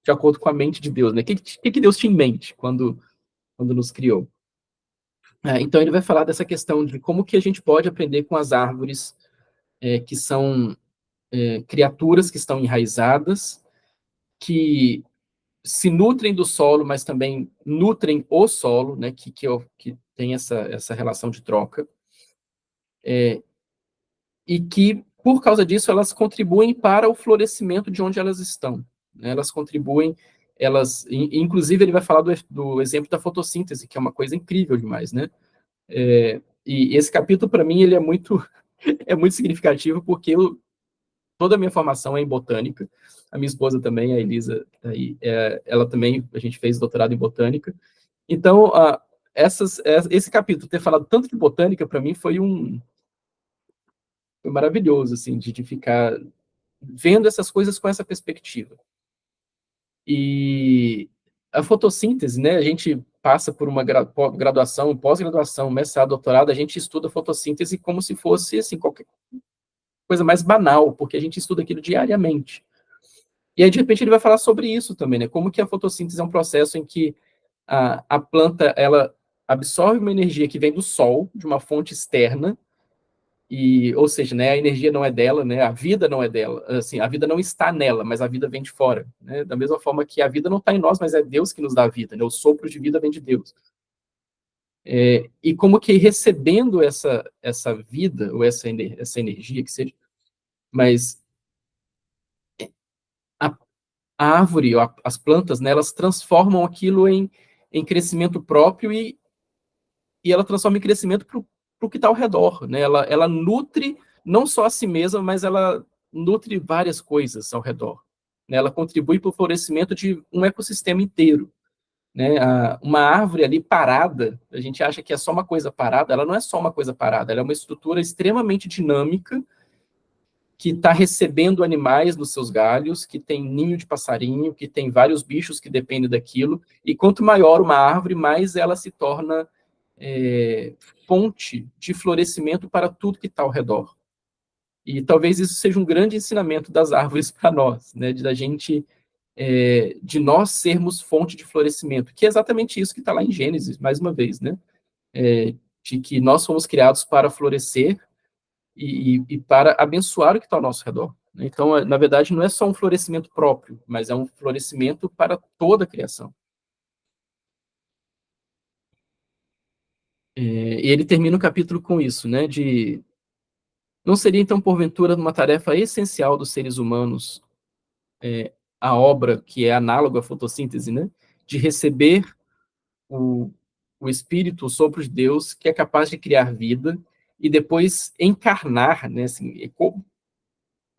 de acordo com a mente de Deus, né? O que Deus tinha em mente quando nos criou? Então, ele vai falar dessa questão de como que a gente pode aprender com as árvores, que são criaturas que estão enraizadas, que se nutrem do solo, mas também nutrem o solo, né, que tem essa relação de troca, e que, por causa disso, elas contribuem para o florescimento de onde elas estão. Né? Elas contribuem, inclusive ele vai falar do exemplo da fotossíntese, que é uma coisa incrível demais, né? E esse capítulo, para mim, ele é muito, é muito significativo, porque toda a minha formação é em botânica, a minha esposa também, a Elisa, ela também, a gente fez doutorado em botânica. Então, esse capítulo, ter falado tanto de botânica, para mim, foi maravilhoso, assim, de ficar vendo essas coisas com essa perspectiva. E a fotossíntese, né, a gente passa por uma graduação, pós-graduação, mestrado, doutorado, a gente estuda fotossíntese como se fosse, assim, qualquer coisa mais banal, porque a gente estuda aquilo diariamente. E aí, de repente, ele vai falar sobre isso também, né, como que a fotossíntese é um processo em que a planta, ela absorve uma energia que vem do sol, de uma fonte externa, ou seja, né, a energia não é dela, né, a vida não é dela, assim, a vida não está nela, mas a vida vem de fora, né, da mesma forma que a vida não está em nós, mas é Deus que nos dá a vida, né, o sopro de vida vem de Deus. E como que recebendo essa vida, ou essa energia que seja, mas a, a árvore, ou as plantas, né, elas transformam aquilo em crescimento próprio e ela transforma em crescimento para o que está ao redor, né? Ela nutre não só a si mesma, mas ela nutre várias coisas ao redor. Né? Ela contribui para o florescimento de um ecossistema inteiro. Né? Uma árvore ali parada, a gente acha que é só uma coisa parada, ela não é só uma coisa parada, ela é uma estrutura extremamente dinâmica que está recebendo animais nos seus galhos, que tem ninho de passarinho, que tem vários bichos que dependem daquilo, e quanto maior uma árvore, mais ela se torna fonte de florescimento para tudo que está ao redor. E talvez isso seja um grande ensinamento das árvores para nós, né, de nós sermos fonte de florescimento, que é exatamente isso que está lá em Gênesis, mais uma vez, né, de que nós fomos criados para florescer e para abençoar o que está ao nosso redor. Então, na verdade, não é só um florescimento próprio, mas é um florescimento para toda a criação. E ele termina o capítulo com isso, né, Não seria, então, porventura, uma tarefa essencial dos seres humanos, a obra que é análoga à fotossíntese, né? De receber o, o Espírito, o sopro de Deus, que é capaz de criar vida, e depois encarnar, né? Assim,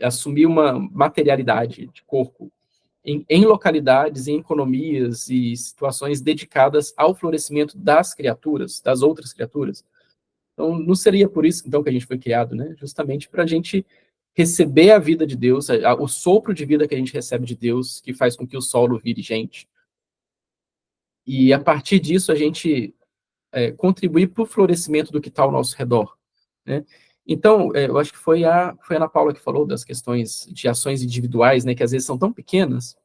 assumir uma materialidade de corpo em localidades, em economias e situações dedicadas ao florescimento das criaturas, das outras criaturas. Então, não seria por isso, então, que a gente foi criado, né? Justamente para a gente receber a vida de Deus, o sopro de vida que a gente recebe de Deus, que faz com que o solo vire gente. E, a partir disso, a gente contribuir para o florescimento do que está ao nosso redor, né? Então, eu acho que foi a Ana Paula que falou das questões de ações individuais, né, que às vezes são tão pequenas,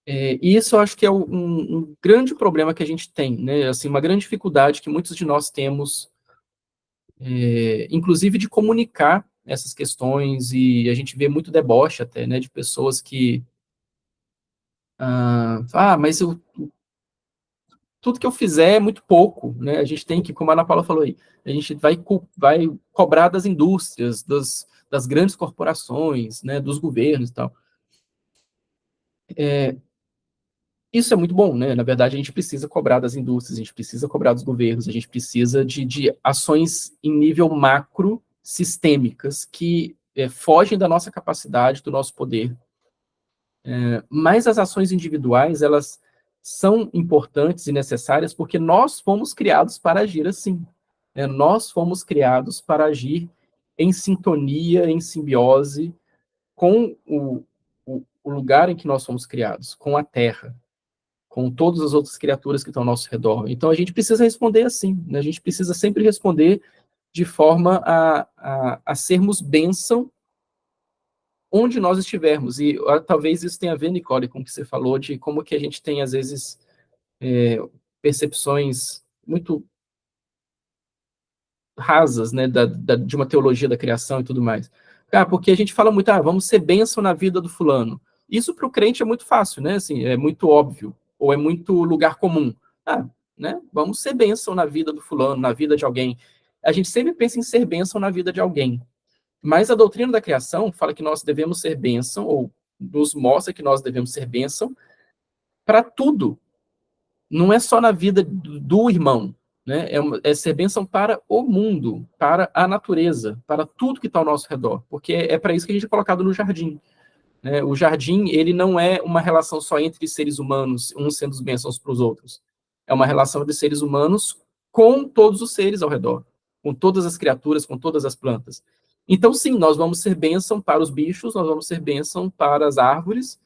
e isso eu acho que é um grande problema que a gente tem, né, assim, uma grande dificuldade que muitos de nós temos, inclusive de comunicar essas questões, e a gente vê muito deboche até, né, de pessoas que, mas tudo que eu fizer é muito pouco, né, a gente tem que, como a Ana Paula falou aí, a gente vai cobrar das indústrias, das grandes corporações, né, dos governos e tal. Isso é muito bom, né? Na verdade, a gente precisa cobrar das indústrias, a gente precisa cobrar dos governos, a gente precisa de ações em nível macro, sistêmicas, que fogem da nossa capacidade, do nosso poder. Mas as ações individuais, elas são importantes e necessárias porque nós fomos criados para agir assim, né? Nós fomos criados para agir em sintonia, em simbiose com o lugar em que nós fomos criados, com a Terra, com todas as outras criaturas que estão ao nosso redor. Então, a gente precisa responder assim, né? A gente precisa sempre responder de forma a sermos bênção onde nós estivermos. E talvez isso tenha a ver, Nicole, com o que você falou, de como que a gente tem, às vezes, percepções muito rasas, né, de uma teologia da criação e tudo mais. Porque a gente fala muito, vamos ser bênção na vida do fulano. Isso para o crente é muito fácil, né? Assim, é muito óbvio, ou é muito lugar comum. Né? Vamos ser bênção na vida do fulano, na vida de alguém. A gente sempre pensa em ser bênção na vida de alguém. Mas a doutrina da criação fala que nós devemos ser bênção, ou nos mostra que nós devemos ser bênção para tudo. Não é só na vida do irmão, né? É ser bênção para o mundo, para a natureza, para tudo que está ao nosso redor, porque é para isso que a gente é colocado no jardim, né? O jardim, ele não é uma relação só entre seres humanos, uns sendo os bênçãos para os outros. É uma relação de seres humanos com todos os seres ao redor, com todas as criaturas, com todas as plantas. Então, sim, nós vamos ser bênção para os bichos, nós vamos ser bênção para as árvores,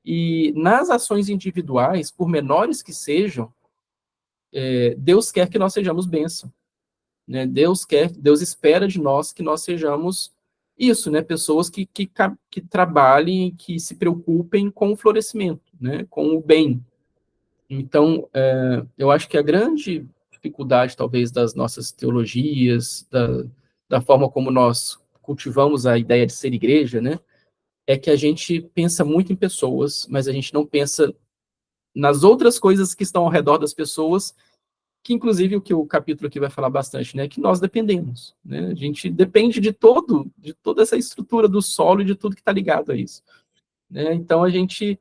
e nas ações individuais, por menores que sejam, Deus quer que nós sejamos bênção, né? Deus espera de nós que nós sejamos isso, né? Pessoas que trabalhem, que se preocupem com o florescimento, né? Com o bem. Então, eu acho que a grande dificuldade, talvez, das nossas teologias, da forma como nós cultivamos a ideia de ser igreja, né? É que a gente pensa muito em pessoas, mas a gente não pensa nas outras coisas que estão ao redor das pessoas, que inclusive o que o capítulo aqui vai falar bastante, né, que nós dependemos, né, a gente depende de toda essa estrutura do solo e de tudo que está ligado a isso, né, então a gente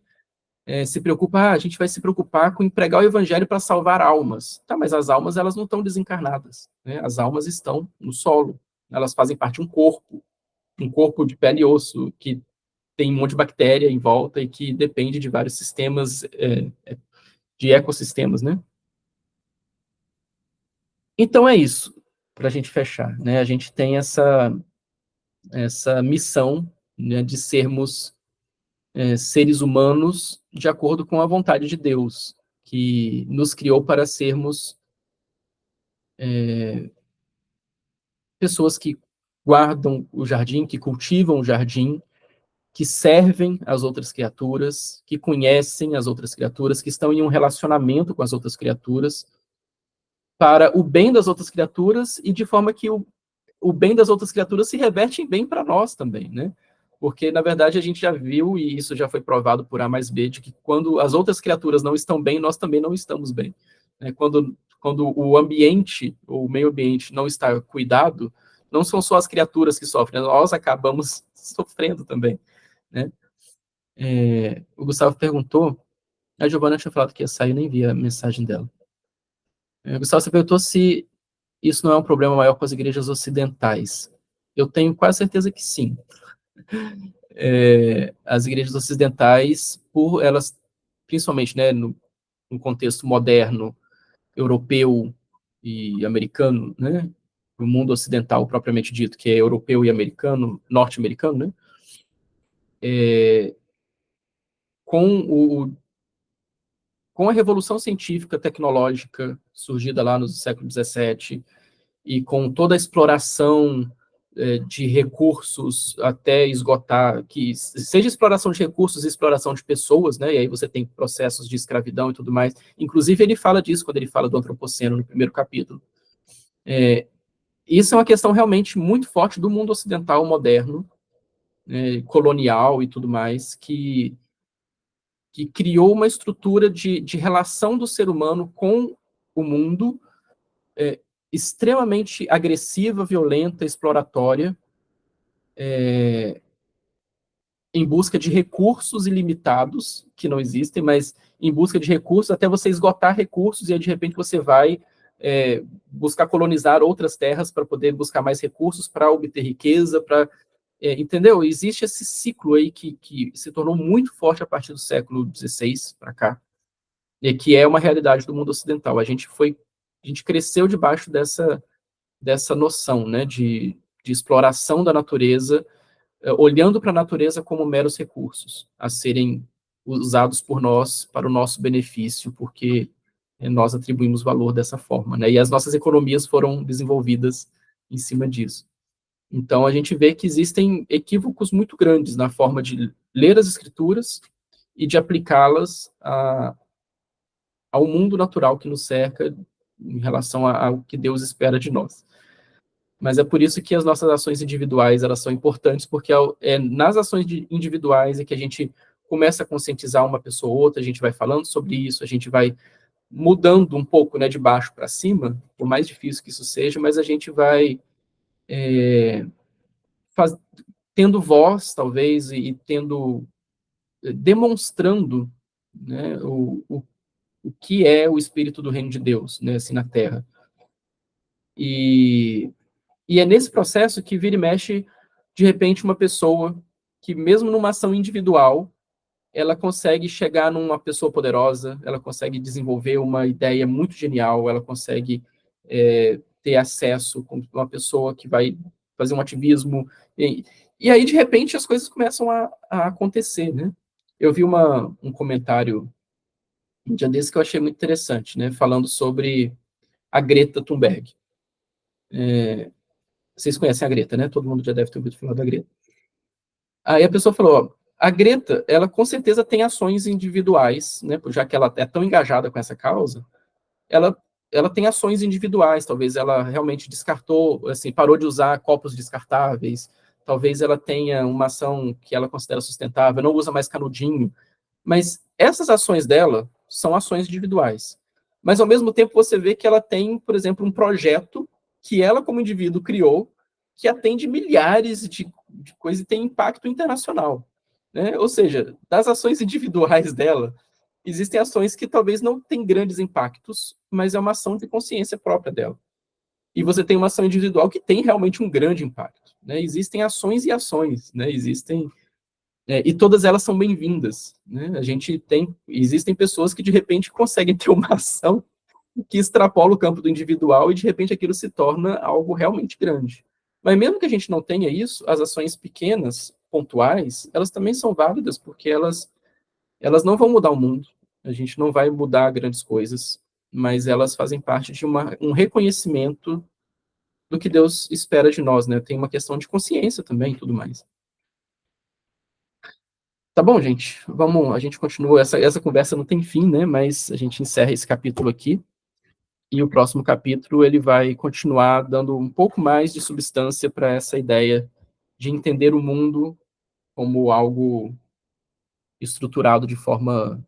se preocupa, a gente vai se preocupar com pregar o evangelho para salvar almas, tá, mas as almas, elas não estão desencarnadas, né, as almas estão no solo, elas fazem parte de um corpo de pele e osso, que tem um monte de bactéria em volta e que depende de vários sistemas, de ecossistemas, né? Então é isso, para a gente fechar, né? A gente tem essa missão, né, de sermos seres humanos de acordo com a vontade de Deus, que nos criou para sermos pessoas que guardam o jardim, que cultivam o jardim, que servem as outras criaturas, que conhecem as outras criaturas, que estão em um relacionamento com as outras criaturas, para o bem das outras criaturas e de forma que o bem das outras criaturas se reverte em bem para nós também, né? Porque, na verdade, a gente já viu, e isso já foi provado por A mais B, de que quando as outras criaturas não estão bem, nós também não estamos bem. Quando o ambiente, ou o meio ambiente, não está cuidado, não são só as criaturas que sofrem, nós acabamos sofrendo também, né? O Gustavo perguntou, a Giovana tinha falado que ia sair, eu nem vi a mensagem dela. Gustavo, você perguntou se isso não é um problema maior com as igrejas ocidentais. Eu tenho quase certeza que sim. As igrejas ocidentais, por elas, principalmente, né, no contexto moderno, europeu e americano, né, o mundo ocidental propriamente dito, que é europeu e americano, norte-americano, né, com com a revolução científica tecnológica surgida lá no século XVII e com toda a exploração de recursos até esgotar, que seja exploração de recursos e exploração de pessoas, né, e aí você tem processos de escravidão e tudo mais. Inclusive, ele fala disso quando ele fala do antropoceno no primeiro capítulo. Isso é uma questão realmente muito forte do mundo ocidental moderno, né, colonial e tudo mais, que criou uma estrutura de relação do ser humano com o mundo extremamente agressiva, violenta, exploratória, em busca de recursos ilimitados, que não existem, mas em busca de recursos até você esgotar recursos e aí, de repente, você vai buscar colonizar outras terras para poder buscar mais recursos, para obter riqueza, para... entendeu? Existe esse ciclo aí que se tornou muito forte a partir do século XVI para cá, e que é uma realidade do mundo ocidental. A gente cresceu debaixo dessa noção, né, de exploração da natureza, olhando para a natureza como meros recursos a serem usados por nós para o nosso benefício, porque nós atribuímos valor dessa forma, né? E as nossas economias foram desenvolvidas em cima disso. Então, a gente vê que existem equívocos muito grandes na forma de ler as escrituras e de aplicá-las ao mundo natural que nos cerca em relação ao que Deus espera de nós. Mas é por isso que as nossas ações individuais, elas são importantes, porque é nas ações individuais é que a gente começa a conscientizar uma pessoa ou outra, a gente vai falando sobre isso, a gente vai mudando um pouco, né, de baixo para cima, por mais difícil que isso seja, mas a gente vai tendo voz, talvez, e demonstrando, né, o que é o Espírito do Reino de Deus, né, assim, na Terra. E é nesse processo que vira e mexe, de repente, uma pessoa que, mesmo numa ação individual, ela consegue chegar numa pessoa poderosa, ela consegue desenvolver uma ideia muito genial, ela consegue ter acesso com uma pessoa que vai fazer um ativismo, e aí, de repente, as coisas começam a acontecer, né? Eu vi um comentário um dia desse que eu achei muito interessante, né? Falando sobre a Greta Thunberg. Vocês conhecem a Greta, né? Todo mundo já deve ter ouvido falar da Greta. Aí a pessoa falou, ó, a Greta, ela com certeza tem ações individuais, né? Já que ela é tão engajada com essa causa, ela tem ações individuais, talvez ela realmente descartou, assim, parou de usar copos descartáveis, talvez ela tenha uma ação que ela considera sustentável, não usa mais canudinho, mas essas ações dela são ações individuais. Mas, ao mesmo tempo, você vê que ela tem, por exemplo, um projeto que ela, como indivíduo, criou, que atende milhares de coisas e tem impacto internacional, né? Ou seja, das ações individuais dela, existem ações que talvez não tenham grandes impactos, mas é uma ação de consciência própria dela. E você tem uma ação individual que tem realmente um grande impacto, né? Existem ações e ações, né? E todas elas são bem-vindas, né? Existem pessoas que de repente conseguem ter uma ação que extrapola o campo do individual e de repente aquilo se torna algo realmente grande. Mas mesmo que a gente não tenha isso, as ações pequenas, pontuais, elas também são válidas porque elas não vão mudar o mundo. A gente não vai mudar grandes coisas, mas elas fazem parte de um reconhecimento do que Deus espera de nós, né? Tem uma questão de consciência também e tudo mais. Tá bom, gente? A gente continua. Essa conversa não tem fim, né? Mas a gente encerra esse capítulo aqui. E o próximo capítulo ele vai continuar dando um pouco mais de substância para essa ideia de entender o mundo como algo estruturado de forma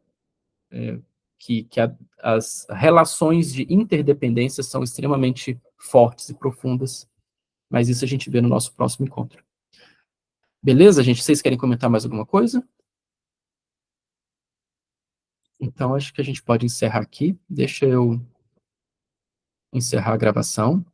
que as relações de interdependência são extremamente fortes e profundas Mas isso a gente vê no nosso próximo encontro. Beleza, gente? Vocês querem comentar mais alguma coisa? Então, acho que a gente pode encerrar aqui. Deixa eu encerrar a gravação.